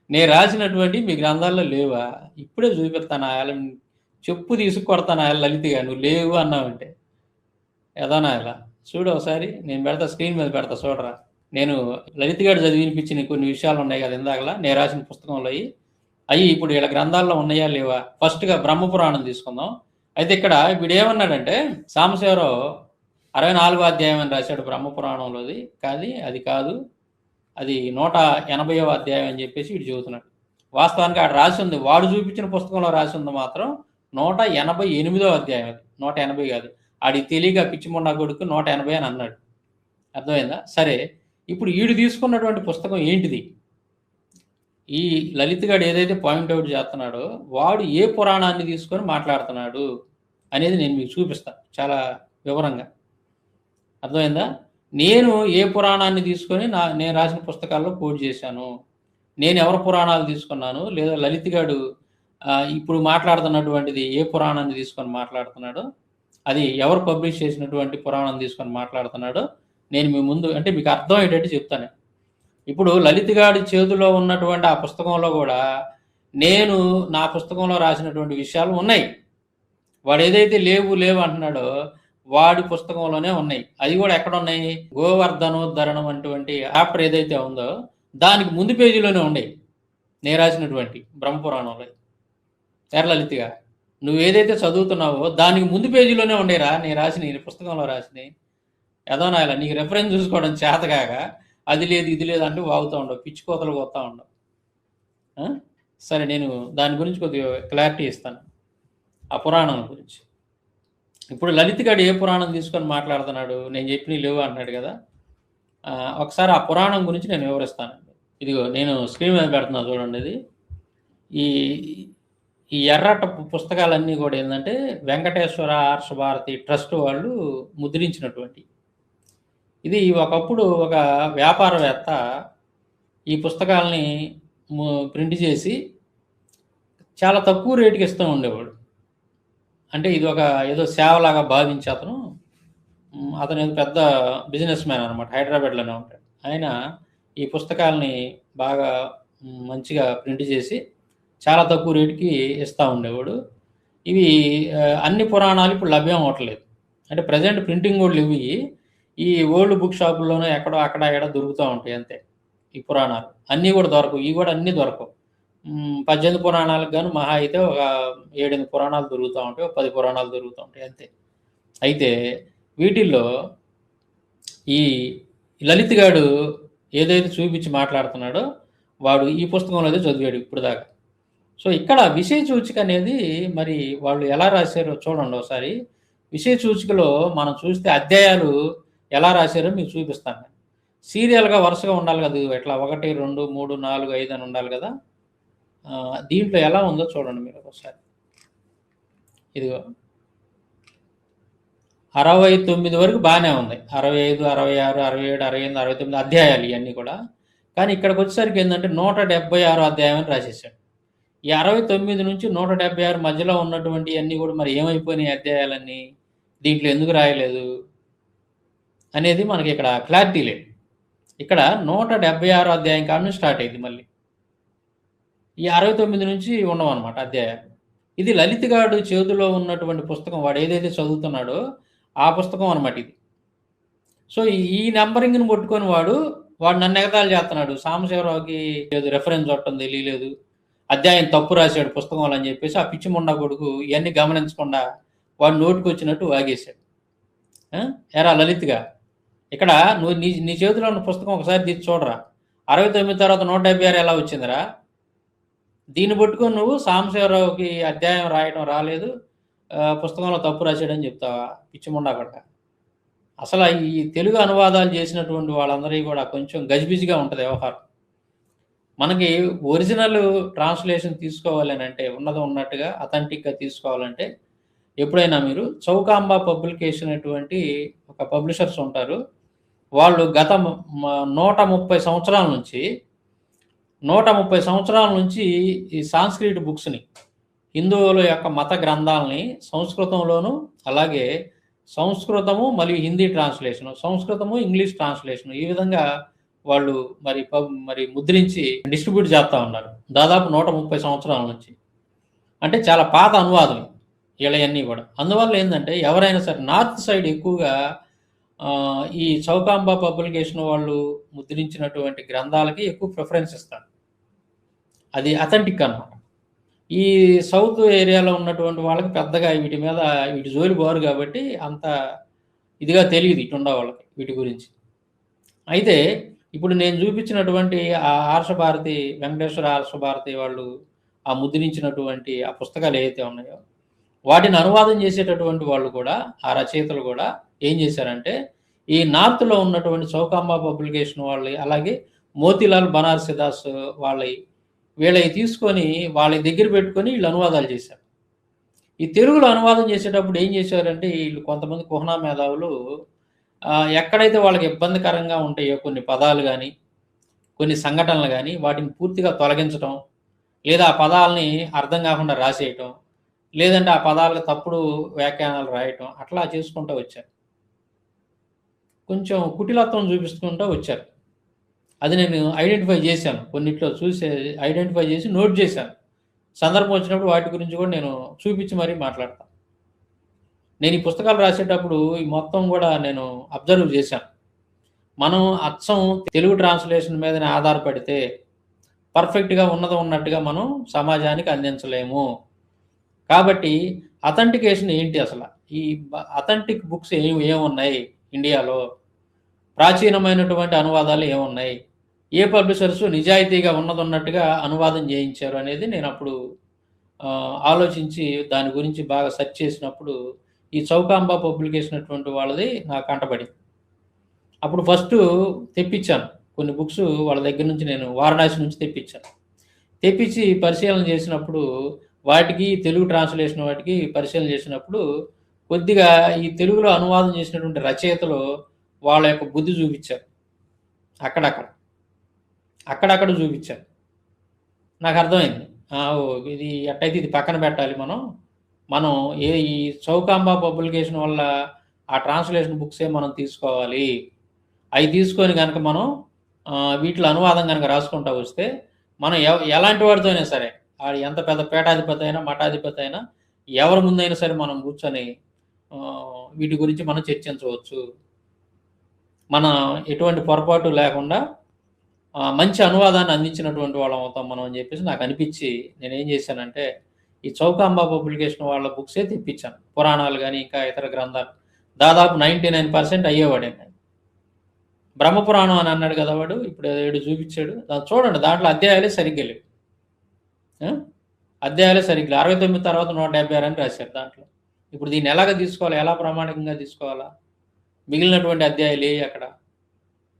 నేను రాసినటువంటి మీ గ్రంథాల్లో లేవా? ఇప్పుడే చూపిస్తాను, ఆయన చెప్పు తీసుకొడతాను. ఆయన లలిత్గా నువ్వు లేవు అన్నావంటే ఏదోనా ఎలా చూడు ఒకసారి. నేను పెడతా, స్క్రీన్ మీద పెడతా చూడరా. నేను లలిత్ గారు చదివి వినిపించిన కొన్ని విషయాలు ఉన్నాయి కదా ఇందాకలా నేను రాసిన పుస్తకంలో, అవి ఇప్పుడు వీళ్ళ గ్రంథాల్లో ఉన్నాయా లేవా? ఫస్ట్గా బ్రహ్మపురాణం తీసుకుందాం. అయితే ఇక్కడ వీడు ఏమన్నాడంటే, సాంబశివరావు 64వ అధ్యాయం అని రాశాడు బ్రహ్మపురాణంలోది. కానీ అది కాదు. అది 180వ అధ్యాయం అని చెప్పేసి వీడు చెబుతున్నాడు. వాస్తవానికి ఆడ రాసి ఉంది. వాడు చూపించిన పుస్తకంలో రాసి ఉంది మాత్రం 188వ అధ్యాయం అది. 180 కాదు. ఆడికి తెలియక పిచ్చిమొండా కొడుకు 180 అని అన్నాడు. అర్థమైందా? సరే, ఇప్పుడు ఈడు తీసుకున్నటువంటి పుస్తకం ఏంటిది? ఈ లలిత్ గాడు ఏదైతే పాయింట్అవుట్ చేస్తున్నాడో వాడు ఏ పురాణాన్ని తీసుకొని మాట్లాడుతున్నాడు అనేది నేను మీకు చూపిస్తాను చాలా వివరంగా. అర్థమైందా? నేను ఏ పురాణాన్ని తీసుకొని నేను రాసిన పుస్తకాల్లో కోట్ చేశాను, నేను ఎవరి పురాణాలు తీసుకున్నాను, లేదా లలిత్ గాడు ఇప్పుడు మాట్లాడుతున్నటువంటిది ఏ పురాణాన్ని తీసుకొని మాట్లాడుతున్నాడో, అది ఎవరు పబ్లిష్ చేసినటువంటి పురాణం తీసుకొని మాట్లాడుతున్నాడో నేను మీ ముందు అంటే మీకు అర్థమయ్యేటట్టు చెప్తాను. ఇప్పుడు లలిత్ గాడి చేతిలో ఉన్నటువంటి ఆ పుస్తకంలో కూడా నేను నా పుస్తకంలో రాసినటువంటి విషయాలు ఉన్నాయి. వాడు ఏదైతే లేవు అంటున్నాడో వాడి పుస్తకంలోనే ఉన్నాయి. అది కూడా ఎక్కడ ఉన్నాయి? గోవర్ధనోద్ధరణం అటువంటి చాప్టర్ ఏదైతే ఉందో దానికి ముందు పేజీలోనే ఉన్నాయి నేను రాసినటువంటి బ్రహ్మపురాణంలో. లలిత్గా నువ్వు ఏదైతే చదువుతున్నావో దానికి ముందు పేజీలోనే ఉండేరా నేను రాసిన ఈ పుస్తకంలో రాసినవి. ఏదో నాయలా నీకు రెఫరెన్స్ చూసుకోవడం చేతగాక అది లేదు ఇది లేదు అంటూ వాగుతూ ఉండవు, పిచ్చి కోతలు కొత్తా ఉండవు. సరే, నేను దాని గురించి కొద్దిగా క్లారిటీ ఇస్తాను, ఆ పురాణం గురించి. ఇప్పుడు లలిత్ గాడు ఏ పురాణం తీసుకొని మాట్లాడుతున్నాడు? నేను చెప్పినవి లేవు అంటున్నాడు కదా. ఒకసారి ఆ పురాణం గురించి నేను వివరిస్తానండి. ఇదిగో నేను స్క్రీన్ మీద పెడుతున్నా చూడండి. ఇది ఈ ఎర్రట పుస్తకాలన్నీ కూడా ఏంటంటే వెంకటేశ్వర ఆర్ష భారతి ట్రస్ట్ వాళ్ళు ముద్రించినటువంటి. ఇది ఒకప్పుడు ఒక వ్యాపారవేత్త ఈ పుస్తకాలని ప్రింట్ చేసి చాలా తక్కువ రేటుకి ఇస్తూ ఉండేవాడు. అంటే ఇది ఒక ఏదో సేవలాగా భావించి అతను ఏదో పెద్ద బిజినెస్ మ్యాన్ అనమాట, హైదరాబాద్లోనే ఉంటాడు. ఆయన ఈ పుస్తకాలని బాగా మంచిగా ప్రింట్ చేసి చాలా తక్కువ రేటుకి ఇస్తూ ఉండేవాడు. ఇవి అన్ని పురాణాలు ఇప్పుడు లభ్యం అవ్వట్లేదు. అంటే ప్రజెంట్ ప్రింటింగ్ కూడా ఇవి ఈ ఓల్డ్ బుక్ షాపుల్లోనే ఎక్కడో అక్కడ ఎక్కడ దొరుకుతూ ఉంటాయి అంతే. ఈ పురాణాలు అన్నీ కూడా దొరకవు, ఇవి కూడా అన్నీ దొరకవు. 18 పురాణాలకు గాను మహా అయితే ఒక 7-8 పురాణాలు దొరుకుతూ ఉంటాయి, 10 పురాణాలు దొరుకుతూ ఉంటాయి అంతే. అయితే వీటిల్లో ఈ లలిత్ గాడు ఏదైతే చూపించి మాట్లాడుతున్నాడో వాడు ఈ పుస్తకంలో అయితే చదివాడు ఇప్పుడు దాకా. సో ఇక్కడ విషయ సూచిక అనేది మరి వాళ్ళు ఎలా రాశారో చూడండి ఒకసారి. విషయ సూచికలో మనం చూస్తే అధ్యాయాలు ఎలా రాశారో మీకు చూపిస్తాను. సీరియల్గా వరుసగా ఉండాలి కదా, ఎట్లా 1, 2, 3, 4, 5 అని ఉండాలి కదా. దీంట్లో ఎలా ఉందో చూడండి మీరు ఒకసారి. ఇదిగో 69 వరకు బాగానే ఉంది. 65, 66, 67, 68, 69 అధ్యాయాలు ఇవన్నీ కూడా. కానీ ఇక్కడికి వచ్చేసరికి ఏంటంటే 176 అధ్యాయం అని రాసేసాడు. ఈ 69 నుంచి 176 మధ్యలో ఉన్నటువంటి అన్నీ కూడా మరి ఏమైపోయినాయి అధ్యాయాలన్నీ, దీంట్లో ఎందుకు రాయలేదు అనేది మనకి ఇక్కడ క్లారిటీ లేదు. ఇక్కడ 176 అధ్యాయం కాడ నుంచి స్టార్ట్ అయింది. మళ్ళీ ఈ 69 నుంచి ఉండవన్నమాట అధ్యాయాలు. ఇది లలిత్ గాడు చేతిలో ఉన్నటువంటి పుస్తకం, వాడు ఏదైతే చదువుతున్నాడో ఆ పుస్తకం అనమాట ఇది. సో ఈ నెంబరింగ్ని పట్టుకొని వాడు నన్ను ఎగతాళి చేస్తున్నాడు. సాంబశివరావుకి రెఫరెన్స్ చూడటం తెలియలేదు, అధ్యాయం తప్పు రాశాడు పుస్తకంలో అని చెప్పేసి ఆ పిచ్చి మొండ కొడుకు ఇవన్నీ గమనించకుండా వాడు నోటికి వచ్చినట్టు వాగేశాడు. ఎరా లలిత్గా, ఇక్కడ నువ్వు నీ చేతిలో ఉన్న పుస్తకం ఒకసారి తీసి చూడరా. 69 తర్వాత 176 ఎలా వచ్చిందిరా? దీన్ని పట్టుకొని నువ్వు సాంబశివరావుకి అధ్యాయం రాయడం రాలేదు, పుస్తకంలో తప్పు రాశాడని చెప్తావా? పిచ్చిముండా కొట్ట. అసలు ఈ తెలుగు అనువాదాలు చేసినటువంటి వాళ్ళందరికీ కూడా కొంచెం గజిబిజిగా ఉంటుంది వ్యవహారం. మనకి ఒరిజినల్ ట్రాన్స్లేషన్ తీసుకోవాలి అని అంటే ఉన్నట్టుగా అథెంటిక్గా తీసుకోవాలంటే ఎప్పుడైనా మీరు చౌకాంబ పబ్లికేషన్ అటువంటి ఒక పబ్లిషర్స్ ఉంటారు. వాళ్ళు గత 130 సంవత్సరాల నుంచి ఈ సాంస్క్రిట్ బుక్స్ని, హిందువుల యొక్క మత గ్రంథాలని సంస్కృతంలోను, అలాగే సంస్కృతము మరియు హిందీ ట్రాన్స్లేషను, సంస్కృతము ఇంగ్లీష్ ట్రాన్స్లేషను, ఈ విధంగా వాళ్ళు మరి ముద్రించి డిస్ట్రిబ్యూట్ చేస్తూ ఉన్నారు దాదాపు 130 సంవత్సరాల నుంచి. అంటే చాలా పాత అనువాదం వీళ్ళవన్నీ కూడా. అందువల్ల ఏంటంటే ఎవరైనా సరే నార్త్ సైడ్ ఎక్కువగా ఈ చౌకాంబ పబ్లికేషన్ వాళ్ళు ముద్రించినటువంటి గ్రంథాలకి ఎక్కువ ప్రిఫరెన్స్ ఇస్తారు. అది అథెంటిక్ అన్నమాట. ఈ సౌత్ ఏరియాలో ఉన్నటువంటి వాళ్ళకి పెద్దగా వీటి జోలి బారు కాబట్టి అంత ఇదిగా తెలియదు ఇటుండ వాళ్ళకి వీటి గురించి. అయితే ఇప్పుడు నేను చూపించినటువంటి ఆ ఆర్షభారతి, వెంకటేశ్వర ఆర్షభారతి వాళ్ళు ఆ ముద్రించినటువంటి ఆ పుస్తకాలు ఏవైతే ఉన్నాయో, వాటిని అనువాదం చేసేటటువంటి వాళ్ళు కూడా, ఆ రచయితలు కూడా ఏం చేశారంటే, ఈ నార్త్‌లో ఉన్నటువంటి చౌకాంబా పబ్లికేషన్ వాళ్ళయి, అలాగే మోతీలాల్ బనారసిదాస్ వాళ్ళయి, వీళ్ళయి తీసుకొని వాళ్ళ దగ్గర పెట్టుకొని వీళ్ళు అనువాదాలు చేశారు. ఈ తెలుగులో అనువాదం చేసేటప్పుడు ఏం చేశారంటే, ఈళ్ళు కొంతమంది కుహనా మేధావులు ఎక్కడైతే వాళ్ళకి ఇబ్బందికరంగా ఉంటాయో కొన్ని పదాలు గాని, కొన్ని సంఘటనలు గాని, వాటిని పూర్తిగా తొలగించటం, లేదా ఆ పదాల్ని అర్థం కాకుండా రాసేయటం, లేదంటే ఆ పదాలకు తప్పుడు వ్యాఖ్యానాలు రాయటం, అట్లా చేసుకుంటూ వచ్చారు. కొంచెం కుటిలత్వం చూపిస్తుంటూ వచ్చారు. అది నేను ఐడెంటిఫై చేశాను. కొన్నిట్లో చూసి ఐడెంటిఫై చేసి నోట్ చేశాను. సందర్భం వచ్చినప్పుడు వాటి గురించి కూడా నేను చూపించి మరీ మాట్లాడతాను. నేను ఈ పుస్తకాలు రాసేటప్పుడు ఈ మొత్తం కూడా నేను అబ్జర్వ్ చేశాను. మనం అచ్చం తెలుగు ట్రాన్స్‌లేషన్ మీదనే ఆధారపడితే పర్ఫెక్ట్‌గా ఉన్నది ఉన్నట్టుగా మనం సమాజానికి అందించలేము. కాబట్టి అథెంటికేషన్ ఏంటి అసల? ఈ అథెంటిక్ బుక్స్ ఏమున్నాయి ఇండియాలో? ప్రాచీనమైనటువంటి అనువాదాలు ఏమున్నాయి? ఏ పబ్లిషర్స్ నిజాయితీగా ఉన్నట్టుగా అనువాదం చేయించారు అనేది నేనప్పుడు ఆలోచించి దాని గురించి బాగా సెర్చ్ చేసినప్పుడు ఈ చౌకాంబా పబ్లికేషన్ అటువంటి వాళ్ళది నాకు కంటపడింది. అప్పుడు ఫస్టు తెప్పించాను. కొన్ని బుక్స్ వాళ్ళ దగ్గర నుంచి నేను వారణాసి నుంచి తెప్పించాను. తెప్పించి పరిశీలన చేసినప్పుడు వాటికి తెలుగు ట్రాన్స్‌లేషన్ వాటికి పరిశీలన చేసినప్పుడు కొద్దిగా ఈ తెలుగులో అనువాదం చేసినటువంటి రచయితలు వాళ్ళ యొక్క బుద్ధి చూపించారు. అక్కడక్కడ చూపించారు. నాకు అర్థమైంది. ఇది ఎట్టయితే ఇది పక్కన పెట్టాలి మనం ఈ చౌకాంబా పబ్లికేషన్ వల్ల ఆ ట్రాన్స్‌లేషన్ బుక్సే మనం తీసుకోవాలి. అవి తీసుకొని గనక మనం వీటిలో అనువాదం గనక రాసుకుంటా వస్తే మనం ఎలాంటి వాడితో అయినా సరే, ఆడు ఎంత పెద్ద పీఠాధిపతి అయినా, మఠాధిపతి అయినా, ఎవరి ముందైనా సరే మనం కూర్చొని వీటి గురించి మనం చర్చించవచ్చు. మనం ఎటువంటి పొరపాటు లేకుండా మంచి అనువాదాన్ని అందించినటువంటి వాళ్ళం అవుతాం మనం అని చెప్పేసి నాకు అనిపించి నేనేం చేశానంటే, ఈ చౌకాంబా పబ్లికేషన్ వాళ్ళ బుక్సే తెప్పించాను. పురాణాలు గాని, ఇంకా ఇతర గ్రంథాలు. దాదాపు 99% అయ్యేవాడండి. బ్రహ్మపురాణం అని అన్నాడు కదా వాడు, ఇప్పుడు ఏడు చూపించాడు. చూడండి, దాంట్లో అధ్యాయాలే సరిగ్గా లేవు. అధ్యాయాలే సరిగ్గా 69 తర్వాత 176 అని రాశారు దాంట్లో. ఇప్పుడు దీన్ని ఎలాగ తీసుకోవాలి? ఎలా ప్రామాణికంగా తీసుకోవాలా? మిగిలినటువంటి అధ్యాయాలు అక్కడ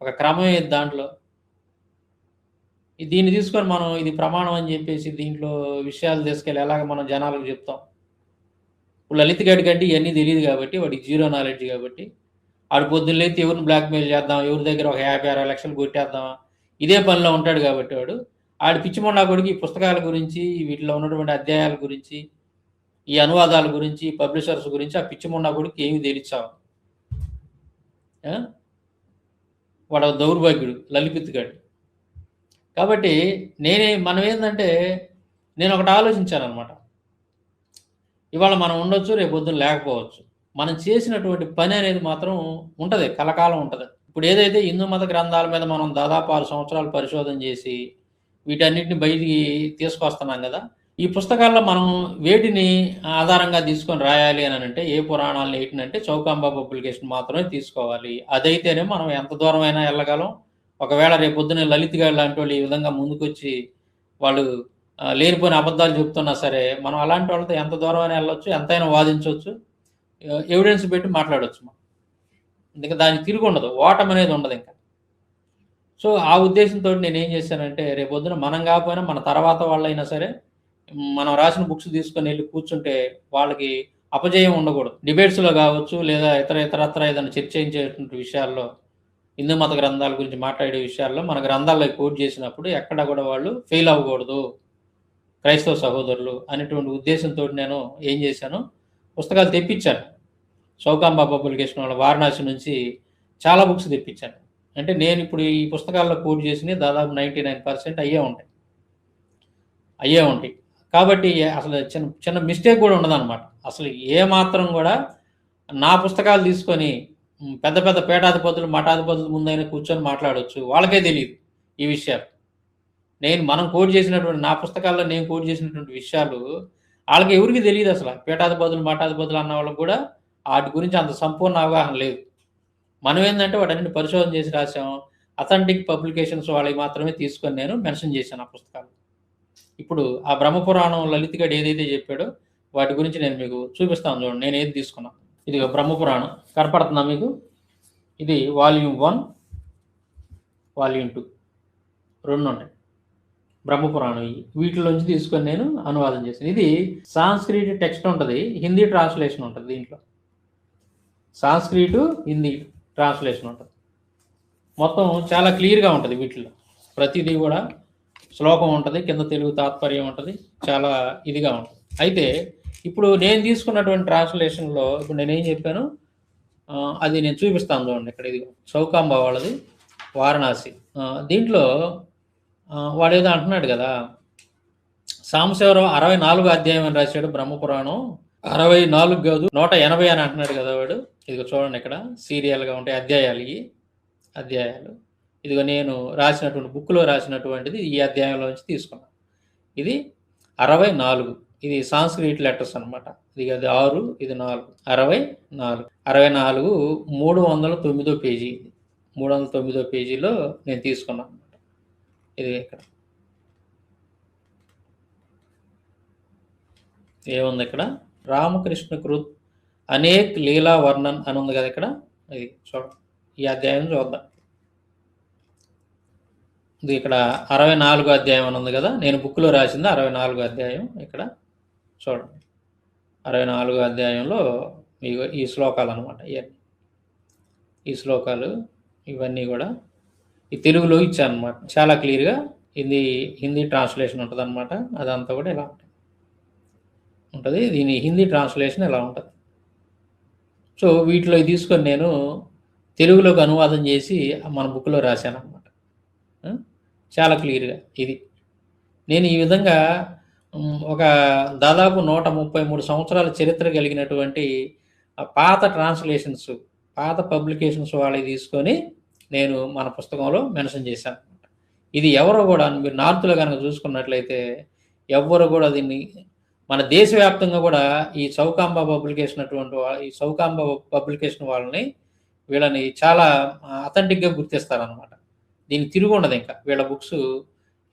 ఒక క్రమం ఏది దాంట్లో? దీన్ని తీసుకొని మనం ఇది ప్రమాణం అని చెప్పేసి దీంట్లో విషయాలు తీసుకెళ్ళి ఎలాగ మనం జనాలకు చెప్తాం? ఇప్పుడు లలిత్ గడ్డి ఇవన్నీ తెలియదు కాబట్టి, వాడికి జీరో నాలెడ్జ్ కాబట్టి, ఆడు పొద్దున్న లేచి ఎవరిని బ్లాక్మెయిల్ చేద్దాం, ఎవరి దగ్గర ఒక 50-60 లక్షలు కొట్టేద్దామా, ఇదే పనిలో ఉంటాడు కాబట్టి ఆడి పిచ్చిమొండా కొడుకు ఈ పుస్తకాల గురించి, వీటిలో ఉన్నటువంటి అధ్యాయాల గురించి, ఈ అనువాదాల గురించి, పబ్లిషర్స్ గురించి ఆ పిచ్చిమొండా కొడుకు ఏమి తెలిచావు? వాడు దౌర్భాగ్యుడు, లలిపిత్తుగాడు. కాబట్టి మనం ఏంటంటే, నేను ఒకటి ఆలోచించాను అనమాట. ఇవాళ మనం ఉండొచ్చు, రేపు పొద్దున్న లేకపోవచ్చు. మనం చేసినటువంటి పని అనేది మాత్రం ఉంటుంది, కలకాలం ఉంటుంది. ఇప్పుడు ఏదైతే హిందూ మత గ్రంథాల మీద మనం దాదాపు 6 సంవత్సరాలు పరిశోధన చేసి వీటన్నిటిని బయటికి తీసుకొస్తున్నాం కదా. ఈ పుస్తకాల్లో మనం వేటిని ఆధారంగా తీసుకొని రాయాలి అని అంటే, ఏ పురాణాలను ఏటినంటే చౌకాంబా పబ్లికేషన్ మాత్రమే తీసుకోవాలి. అదైతేనే మనం ఎంత దూరమైనా వెళ్ళగలం. ఒకవేళ రేపు పొద్దున్న లలిత్ గారు లాంటి వాళ్ళు ఈ విధంగా ముందుకొచ్చి వాళ్ళు లేనిపోయిన అబద్ధాలు చెప్తున్నా సరే, మనం అలాంటి వాళ్ళతో ఎంత దూరమైనా వెళ్ళొచ్చు, ఎంతైనా వాదించవచ్చు, ఎవిడెన్స్ పెట్టి మాట్లాడవచ్చు. ఇంకా దానికి తిరిగి ఉండదు, ఓటమి అనేది ఉండదు ఇంకా. సో ఆ ఉద్దేశంతో నేనేం చేశానంటే, రేపు పొద్దున మనం కాకపోయినా మన తర్వాత వాళ్ళైనా సరే మనం రాసిన బుక్స్ తీసుకొని వెళ్ళి కూర్చుంటే వాళ్ళకి అపజయం ఉండకూడదు. డిబేట్స్లో కావచ్చు, లేదా ఇతరత్ర ఏదైనా చర్చించేటువంటి విషయాల్లో, హిందూ మత గ్రంథాల గురించి మాట్లాడే విషయాల్లో మన గ్రంథాల్లో కోట్ చేసినప్పుడు ఎక్కడ కూడా వాళ్ళు ఫెయిల్ అవ్వకూడదు క్రైస్తవ సహోదరులు అనేటువంటి ఉద్దేశంతో నేను ఏం చేశాను, పుస్తకాలు తెప్పించాను. చౌకాంబా పబ్లికేషన్ వాళ్ళ వారణాసి నుంచి చాలా బుక్స్ తెప్పించాను. అంటే నేను ఇప్పుడు ఈ పుస్తకాల్లో కోట్ చేసినవి దాదాపు 99% అయ్యే ఉంటాయి. కాబట్టి అసలు చిన్న మిస్టేక్ కూడా ఉండదన్నమాట. అసలు ఏ మాత్రం కూడా నా పుస్తకాలు తీసుకొని పెద్ద పెద్ద పీఠాధిపతులు, మఠాధిపతుల ముందైనా కూర్చొని మాట్లాడవచ్చు. వాళ్ళకే తెలియదు ఈ విషయాలు. మనం కోట్ చేసినటువంటి, నా పుస్తకాల్లో నేను కోట్ చేసినటువంటి విషయాలు వాళ్ళకి ఎవరికి తెలియదు అసలు. పీఠాధిపతులు, మఠాధిపతులు అన్న వాళ్ళకి కూడా వాటి గురించి అంత సంపూర్ణ అవగాహన లేదు. మనం ఏంటంటే వాటన్నిటి పరిశోధన చేసి రాసాం. అథెంటిక్ పబ్లికేషన్స్ వాళ్ళవి మాత్రమే తీసుకొని నేను మెన్షన్ చేశాను ఆ పుస్తకాలు. ఇప్పుడు ఆ బ్రహ్మపురాణం లలిత్‌గడు ఏదైతే చెప్పాడో వాటి గురించి నేను మీకు చూపిస్తాను చూడండి. నేను ఏది తీసుకున్నా. ఇదిగో బ్రహ్మపురాణం కనపడుతుందా మీకు? ఇది వాల్యూమ్ 1, వాల్యూమ్ 2 2 ఉంటాయి. బ్రహ్మపురాణం వీటిలోంచి తీసుకొని నేను అనువాదం చేశాను. ఇది సాంస్క్రిట్ టెక్స్ట్ ఉంటుంది, హిందీ ట్రాన్స్లేషన్ ఉంటుంది దీంట్లో. సాంస్క్రిట్ హిందీ ట్రాన్స్లేషన్ ఉంటుంది. మొత్తం చాలా క్లియర్గా ఉంటుంది వీటిలో. ప్రతిదీ కూడా శ్లోకం ఉంటుంది, కింద తెలుగు తాత్పర్యం ఉంటుంది, చాలా ఇదిగా ఉంటుంది. అయితే ఇప్పుడు నేను తీసుకున్నటువంటి ట్రాన్స్లేషన్లో ఇప్పుడు నేనేం చెప్పాను అది నేను చూపిస్తాను చూడండి. ఇక్కడ ఇది చౌకాంబ వాళ్ళది, వారణాసి. దీంట్లో వాడేదో అంటున్నాడు కదా, సాంబశివరావు 64 అధ్యాయం అని రాశాడు బ్రహ్మపురాణం. 64 కాదు 180 అని అంటున్నాడు కదా వాడు. ఇదిగో చూడండి, ఇక్కడ సీరియల్గా ఉంటాయి అధ్యాయాలు. ఈ అధ్యాయాలు ఇదిగో నేను రాసినటువంటి బుక్లో రాసినటువంటిది ఈ అధ్యాయంలో నుంచి తీసుకున్నాను. ఇది 64, ఇది సాంస్క్రిట్ లెటర్స్ అనమాట. ఇది అది 6, ఇది 4, 64. 64 309 పేజీ. 309 పేజీలో నేను తీసుకున్నాను అనమాట. ఇది ఇక్కడ ఏముంది, ఇక్కడ రామకృష్ణ కృత్ అనేక్ లీలా వర్ణన్ అని ఉంది కదా ఇక్కడ. ఇది చూడండి, ఈ అధ్యాయం చూద్దాం. ఇది ఇక్కడ 64 అధ్యాయం అని ఉంది కదా, నేను బుక్లో రాసింది 64 అధ్యాయం. ఇక్కడ చూడండి, 64 అధ్యాయంలో మీకు ఈ శ్లోకాలు అనమాట. ఇవన్నీ ఈ శ్లోకాలు ఇవన్నీ కూడా ఈ తెలుగులో ఇచ్చాను అనమాట. చాలా క్లియర్గా హిందీ ట్రాన్స్లేషన్ ఉంటుంది అనమాట. అదంతా కూడా ఇలా ఉంటుంది. దీని హిందీ ట్రాన్స్లేషన్ ఇలా ఉంటుంది. సో వీటిలో తీసుకొని నేను తెలుగులోకి అనువాదం చేసి మన బుక్లో రాశాను అనమాట. చాలా క్లియర్గా ఇది నేను ఈ విధంగా ఒక దాదాపు 133 సంవత్సరాల చరిత్ర కలిగినటువంటి పాత ట్రాన్స్లేషన్స్, పాత పబ్లికేషన్స్ వాళ్ళకి తీసుకొని నేను మన పుస్తకంలో మెన్షన్ చేశాను అనమాట. ఇది ఎవరో కూడా మీరు నార్త్లో కనుక చూసుకున్నట్లయితే ఎవ్వరు కూడా దీన్ని మన దేశవ్యాప్తంగా కూడా ఈ చౌకాంబ పబ్లికేషన్ ఈ చౌకాంబ పబ్లికేషన్ వాళ్ళని వీళ్ళని చాలా అథెంటిక్గా గుర్తిస్తారనమాట. దీనికి తిరిగి ఉండదు. ఇంకా వీళ్ళ బుక్స్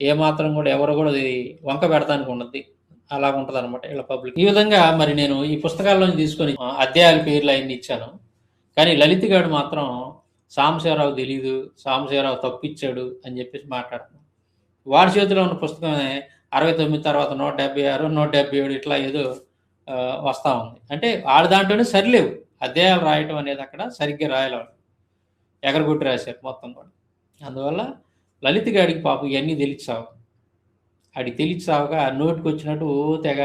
ఏమాత్రం కూడా ఎవరు కూడా అది వంక పెడతానికి ఉండదు, అలా ఉంటుంది అనమాట వీళ్ళ పబ్లిక్. ఈ విధంగా మరి నేను ఈ పుస్తకాల్లోంచి తీసుకొని అధ్యాయాల పేర్లు అవన్నీ ఇచ్చాను. కానీ లలిత్‌గడు మాత్రం సాంబశివరావు తెలీదు, సాంబశివరావు తప్పిచ్చాడు అని చెప్పేసి మాట్లాడుతున్నాను. వాడి చేతిలో ఉన్న పుస్తకమే 69 తర్వాత 176, 177 ఇట్లా ఏదో వస్తూ ఉంది. అంటే వాడి దాంట్లోనే సరిలేవు అధ్యాయాలు రాయటం అనేది, అక్కడ సరిగ్గా రాయలేవు, ఎగరగొట్టి రాశారు మొత్తం కూడా. అందువల్ల లలిత్‌గడికి పాపం ఇవన్నీ తెలిసావు, ఆడికి తెలిసావుక నోటికి వచ్చినట్టు తెగ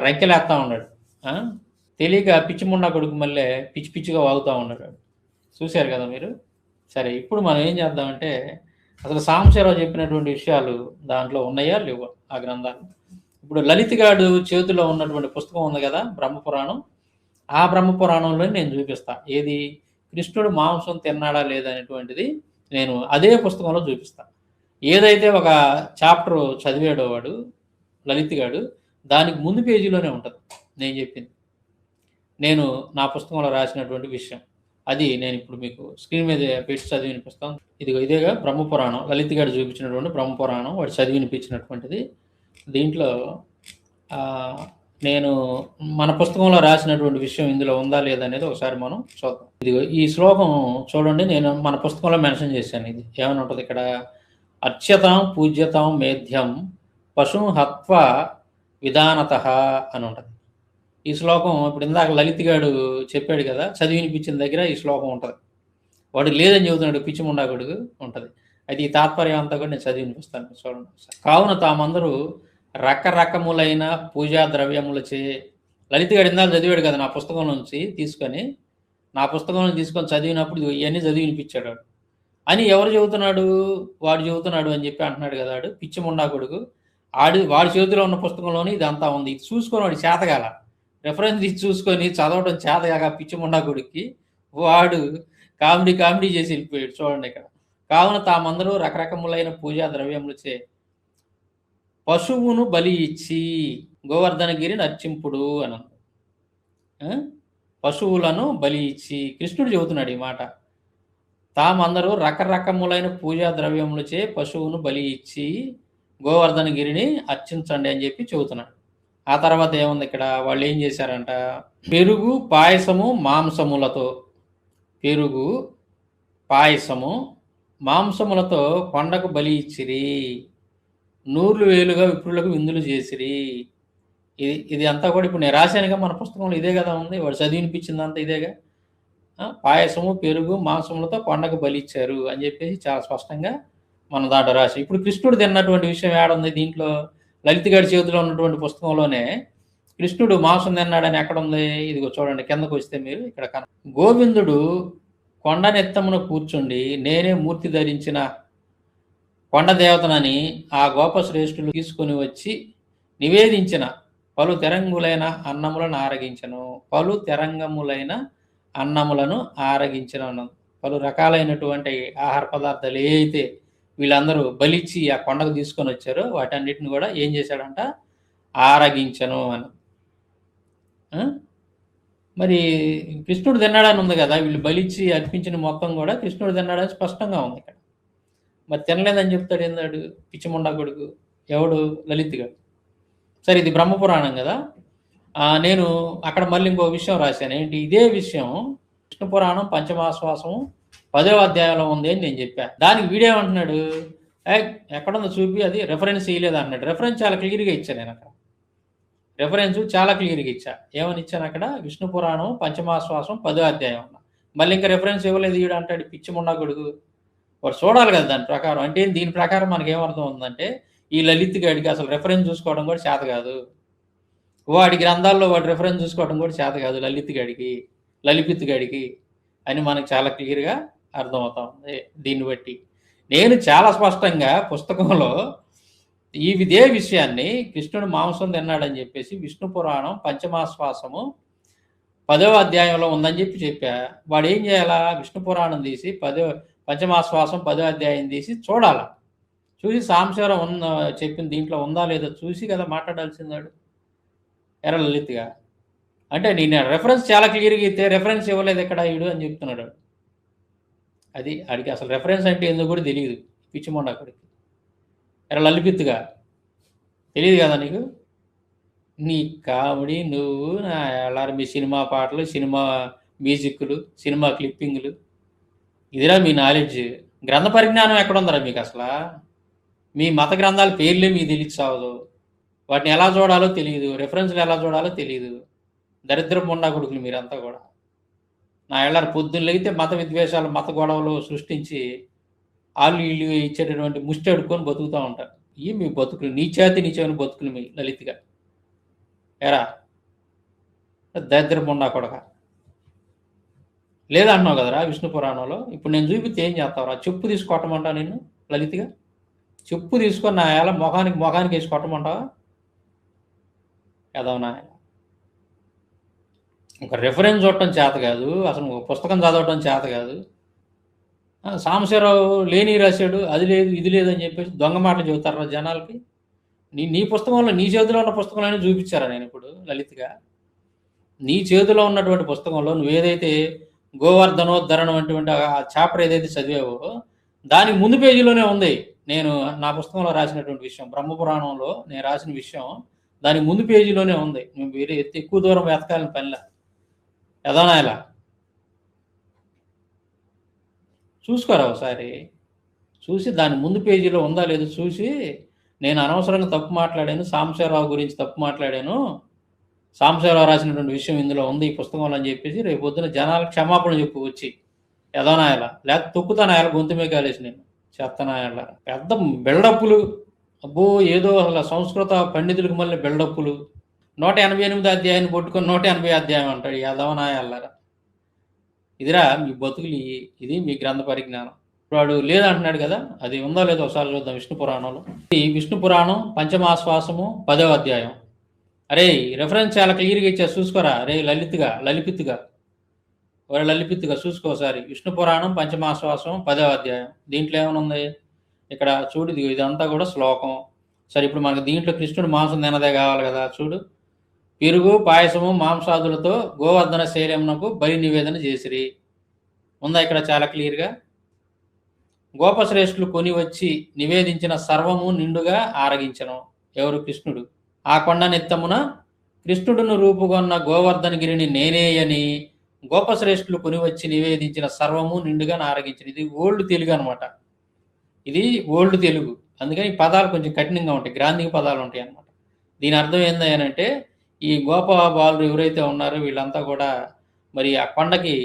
రంకెలేస్తూ ఉన్నాడు. తెలియక పిచ్చి ముండా కొడుకు మళ్ళీ పిచ్చి పిచ్చిగా వాగుతూ ఉన్నాడు. చూశారు కదా మీరు. సరే, ఇప్పుడు మనం ఏం చేద్దామంటే అసలు సాంబశివరావు చెప్పినటువంటి విషయాలు దాంట్లో ఉన్నాయా లేవా ఆ గ్రంథాలు. ఇప్పుడు లలిత్‌గడు చేతిలో ఉన్నటువంటి పుస్తకం ఉంది కదా బ్రహ్మపురాణం, ఆ బ్రహ్మపురాణంలో నేను చూపిస్తా ఏది కృష్ణుడు మాంసం తిన్నాడా లేదనేటువంటిది నేను అదే పుస్తకంలో చూపిస్తా. ఏదైతే ఒక చాప్టర్ చదివాడో వాడు లలిత్‌గడు, దానికి ముందు పేజీలోనే ఉంటుంది నేను చెప్పింది, నేను నా పుస్తకంలో రాసినటువంటి విషయం. అది నేను ఇప్పుడు మీకు స్క్రీన్ మీద పెట్టి చదివి వినిపిస్తాను. ఇదేగా బ్రహ్మపురాణం, లలిత్‌గడు చూపించినటువంటి బ్రహ్మపురాణం, వాడు చదివి వినిపించినటువంటిది. దీంట్లో నేను మన పుస్తకంలో రాసినటువంటి విషయం ఇందులో ఉందా లేదా అనేది ఒకసారి మనం చూద్దాం. ఈ శ్లోకం చూడండి, నేను మన పుస్తకంలో మెన్షన్ చేశాను. ఇది ఏమని ఉంటుంది ఇక్కడ, అర్చ్యతాం పూజ్యతాం మేధ్యం పశుం హత్వ విధానతః అని ఉంటుంది. ఈ శ్లోకం ఇప్పుడు ఇందాక లలిత్‌గడు చెప్పాడు కదా, చదివి వినిపించిన దగ్గర ఈ శ్లోకం ఉంటుంది. వాడు లేదని చెబుతున్నాడు, పిచ్చి ముండాకుడు ఉంటుంది. అది ఈ తాత్పర్యం అంతా కూడా నేను చదివి వినిపిస్తాను చూడండి. కావున తామందరూ రకరకములైన పూజా ద్రవ్యములచే, లలిత్‌గడు ఇందాక చదివాడు కదా నా పుస్తకం నుంచి తీసుకొని చదివినప్పుడు ఇవన్నీ చదివి వినిపించాడు అని ఎవరు చెబుతున్నాడు, వాడు చెబుతున్నాడు అని చెప్పి అంటున్నాడు కదా వాడు పిచ్చి ముండా కొడుకు. వాడి చేతిలో ఉన్న పుస్తకంలోని ఇదంతా ఉంది. ఇది చూసుకొని వాడు చేతగాల, రెఫరెన్స్ ఇది చూసుకొని చదవడం చేతగాక పిచ్చి ముండా కొడుక్కి వాడు కామెడీ చేసి వెళ్ళిపోయాడు. చూడండి ఇక్కడ, కావున తామందరూ రకరకములైన పూజా ద్రవ్యములచే పశువును బలి ఇచ్చి గోవర్ధనగిరిని అర్చింపుడు అని. పశువులను బలి ఇచ్చి, కృష్ణుడు చెబుతున్నాడు ఈ మాట, తామందరూ రకరకములైన పూజా ద్రవ్యములచే పశువును బలి ఇచ్చి గోవర్ధనగిరిని అర్చించండి అని చెప్పి చెబుతున్నాడు. ఆ తర్వాత ఏముంది ఇక్కడ, వాళ్ళు ఏం చేశారంట, పెరుగు పాయసము మాంసములతో, పెరుగు పాయసము మాంసములతో కొండకు బలి ఇచ్చిరి, నూర్లు వేలుగా విప్రులకు విందులు చేసిరి. ఇది అంతా కూడా ఇప్పుడు నేను రాశానుగా, మన పుస్తకంలో ఇదే కదా ఉంది, వాడు చదివినిపించిందంతా ఇదేగా. పాయసము పెరుగు మాంసములతో కొండకు బలి ఇచ్చారు అని చెప్పేసి చాలా స్పష్టంగా మన దాంట్లో రాసి. ఇప్పుడు కృష్ణుడు తిన్నటువంటి విషయం ఏడుంది దీంట్లో, లలిత్ గారి చేతిలో ఉన్నటువంటి పుస్తకంలోనే కృష్ణుడు మాంసం తిన్నాడని ఎక్కడుంది, ఇదిగో చూడండి కిందకు వస్తే మీరు ఇక్కడ గోవిందుడు కొండనెత్తమున కూర్చుండి నేనే మూర్తి ధరించిన కొండ దేవతనని ఆ గోపశ్రేష్ఠులు తీసుకొని వచ్చి నివేదించిన పలు తెరంగులైన అన్నములను ఆరగించను, పలు తెరంగములైన అన్నములను ఆరగించను. పలు రకాలైనటువంటి ఆహార పదార్థాలు ఏ అయితే వీళ్ళందరూ బలిచ్చి ఆ కొండకు తీసుకొని వచ్చారో వాటన్నిటిని కూడా ఏం చేశాడంట, ఆరగించను అని. మరి కృష్ణుడు తిన్నాడని ఉంది కదా, వీళ్ళు బలిచ్చి అర్పించిన మొత్తం కూడా కృష్ణుడు తిన్నాడని స్పష్టంగా ఉంది ఇక్కడ. మరి తినలేదని చెప్తాడు ఏందాడు పిచ్చిముండా కొడుకు, ఎవడు, లలిత్ గారు. సరే ఇది బ్రహ్మపురాణం కదా, నేను అక్కడ మళ్ళీ ఇంకో విషయం రాశాను, ఏంటి ఇదే విషయం విష్ణు పురాణం పంచమాశ్వాసం 10వ అధ్యాయంలో ఉంది అని నేను చెప్పాను. దానికి వీడేమంటున్నాడు, ఎక్కడుందో చూపి, అది రెఫరెన్స్ ఇవ్వలేదు అన్నాడు. రెఫరెన్స్ చాలా క్లియర్గా ఇచ్చాను నేను అక్కడ, రెఫరెన్స్ చాలా క్లియర్గా ఇచ్చా. ఏమని ఇచ్చాను అక్కడ, విష్ణు పురాణం పంచమాశ్వాసం 10వ అధ్యాయం. మళ్ళీ ఇంకా రెఫరెన్స్ ఇవ్వలేదు ఈడు అంటాడు పిచ్చి ముండా కొడుకు. వాడు చూడాలి కదా దాని ప్రకారం, అంటే దీని ప్రకారం మనకి ఏమర్థం ఉందంటే ఈ లలిత్ గాడికి అసలు రెఫరెన్స్ చూసుకోవడం కూడా చేత కాదు, వాడి గ్రంథాల్లో వాడి రెఫరెన్స్ చూసుకోవడం కూడా చేత కాదు లలిత్ గాడికి అని మనకు చాలా క్లియర్గా అర్థమవుతా ఉంది. దీన్ని బట్టి నేను చాలా స్పష్టంగా పుస్తకంలో ఇదే విషయాన్ని కృష్ణుడు మాంసం తిన్నాడని చెప్పేసి విష్ణు పురాణం పంచమాశ్వాసము 10వ అధ్యాయంలో ఉందని చెప్పా. వాడు ఏం చేయాలా, విష్ణు పురాణం తీసి పంచమాశ్వాసం 10వ అధ్యాయం తీసి చూడాలా, చూసి సాంశవరం చెప్పిన దీంట్లో ఉందా లేదా చూసి కదా మాట్లాడాల్సిందాడు ఎర్ర లలిత్గా. అంటే నేను రెఫరెన్స్ చాలా క్లియర్గా ఇస్తే రెఫరెన్స్ ఇవ్వలేదు ఎక్కడ ఈడు అని చెప్తున్నాడు. అది ఆడికి అసలు రెఫరెన్స్ అంటే ఎందుకు కూడా తెలియదు, పిచ్చిమొండ అక్కడికి ఎర్ర లలిపిత్తుగా తెలియదు కదా నీకు. నీ కామెడీ నువ్వు నా ఎలారు మీ సినిమా పాటలు, సినిమా మ్యూజిక్లు, సినిమా క్లిప్పింగ్లు, ఇదిరా మీ నాలెడ్జ్. గ్రంథ పరిజ్ఞానం ఎక్కడుందరా మీకు అసలు? మీ మత గ్రంథాల పేర్లే మీకు తెలియదు సావదు, వాటిని ఎలా చూడాలో తెలియదు, రెఫరెన్స్లు ఎలా చూడాలో తెలియదు. దరిద్ర ముండా కొడుకులు మీరంతా కూడా. నా ఎళ్ళారు పొద్దున్న లేగితే మత విద్వేషాలు, మత గొడవలు సృష్టించి వాళ్ళు వీళ్ళు ఇచ్చేటటువంటి ముష్టి అడుక్కొని బతుకుతూ ఉంటారు. ఇవి మీ బతుకులు, నీచమైన బతుకులు మీ లలిత్గా. ఎరా దరిద్ర ముండా కొడక లేదంటున్నావు కదరా విష్ణు పురాణంలో. ఇప్పుడు నేను చూపిస్తే ఏం చేస్తావురా, చెప్పు తీసి కొట్టమంటావు నిన్ను లలిత్గా, చెప్పు తీసుకొని నా ఎలా మొఖానికి వేసి కొట్టమంటావా ఎదవనా. ఒక రెఫరెన్స్ చూడటం చేత కాదు, అసలు పుస్తకం చదవటం చేత కాదు. సాంబశివరావు లేని రాశాడు, అది లేదు ఇది లేదు అని చెప్పేసి దొంగ మాటలు చెబుతారా జనాలకి. నీ పుస్తకంలో, నీ చేతిలో ఉన్న పుస్తకంలోనే చూపించారా నేను ఇప్పుడు లలిత్గా. నీ చేతిలో ఉన్నటువంటి పుస్తకంలో నువ్వు ఏదైతే గోవర్ధనోద్ధరణం అటువంటి ఆ చాప్టర్ ఏదైతే చదివావో దానికి ముందు పేజీలోనే ఉంది. నేను నా పుస్తకంలో రాసినటువంటి విషయం, బ్రహ్మపురాణంలో నేను రాసిన విషయం దానికి ముందు పేజీలోనే ఉంది. నువ్వు వేరే ఎక్కువ దూరం వెతకాలని పనిలా ఎదనా. ఇలా చూసుకోరా ఒకసారి, చూసి దాని ముందు పేజీలో ఉందా లేదో చూసి, నేను అనవసరంగా తప్పు మాట్లాడాను, సాంబశివరావు గురించి తప్పు మాట్లాడాను, సాంబశివరావు రాసినటువంటి విషయం ఇందులో ఉంది ఈ పుస్తకంలో అని చెప్పేసి రేపు పొద్దున జనాలకు క్షమాపణ చెప్పు వచ్చి ఎదనాయల, లేకపోతే తొక్కుతానాయల గొంతు మీద కాలేసి నేను చెత్తనాయల. పెద్ద బిల్డప్పులు, అబ్బో ఏదో అసలు సంస్కృత పండితులకు మళ్ళీ బిల్డప్పులు. 188 అధ్యాయాన్ని పట్టుకొని 180 అధ్యాయం అంటాడు ఎదవనాయల్లారా. ఇదిరా మీ బతుకులు, ఇది మీ గ్రంథ పరిజ్ఞానం. వాడు లేదంటున్నాడు కదా, అది ఉందో లేదో ఒకసారి చూద్దాం విష్ణు పురాణంలో. ఈ విష్ణు పురాణం పంచమాశ్వాసము 10వ అధ్యాయం. అరే రెఫరెన్స్ చాలా క్లియర్గా ఇచ్చా చూసుకోరా. అరే లలిపిత్తుగా చూసుకోసారి. విష్ణు పురాణం పంచమాశ్వాసం 10వ అధ్యాయం. దీంట్లో ఏమనుంది ఇక్కడ చూడు, ఇదంతా కూడా శ్లోకం. సరే ఇప్పుడు మనకు దీంట్లో కృష్ణుడు మాంసం తినదే కావాలి కదా, చూడు పెరుగు పాయసము మాంసాదులతో గోవర్ధన శైలమునకు బలి నివేదన చేసిరి. ఉందా ఇక్కడ చాలా క్లియర్గా. గోపశ్రేష్ఠులు కొని వచ్చి నివేదించిన సర్వము నిండుగా ఆరగించను. ఎవరు? కృష్ణుడు. ఆ కొండ నెత్తమున కృష్ణుడును రూపుగొన్న గోవర్ధనగిరిని నేనేయని గోపశ్రేష్ఠులు కొని వచ్చి నివేదించిన సర్వము నిండుగా ఆరగించను. ఇది ఓల్డ్ తెలుగు అనమాట. ఇది ఓల్డ్ తెలుగు, అందుకని ఈ పదాలు కొంచెం కఠినంగా ఉంటాయి, గ్రాంధిక పదాలు ఉంటాయి అన్నమాట. దీని అర్థం ఏంటంటే ఈ గోప బాలురు ఎవరైతే ఉన్నారో వీళ్ళంతా కూడా మరి ఆ కొండకి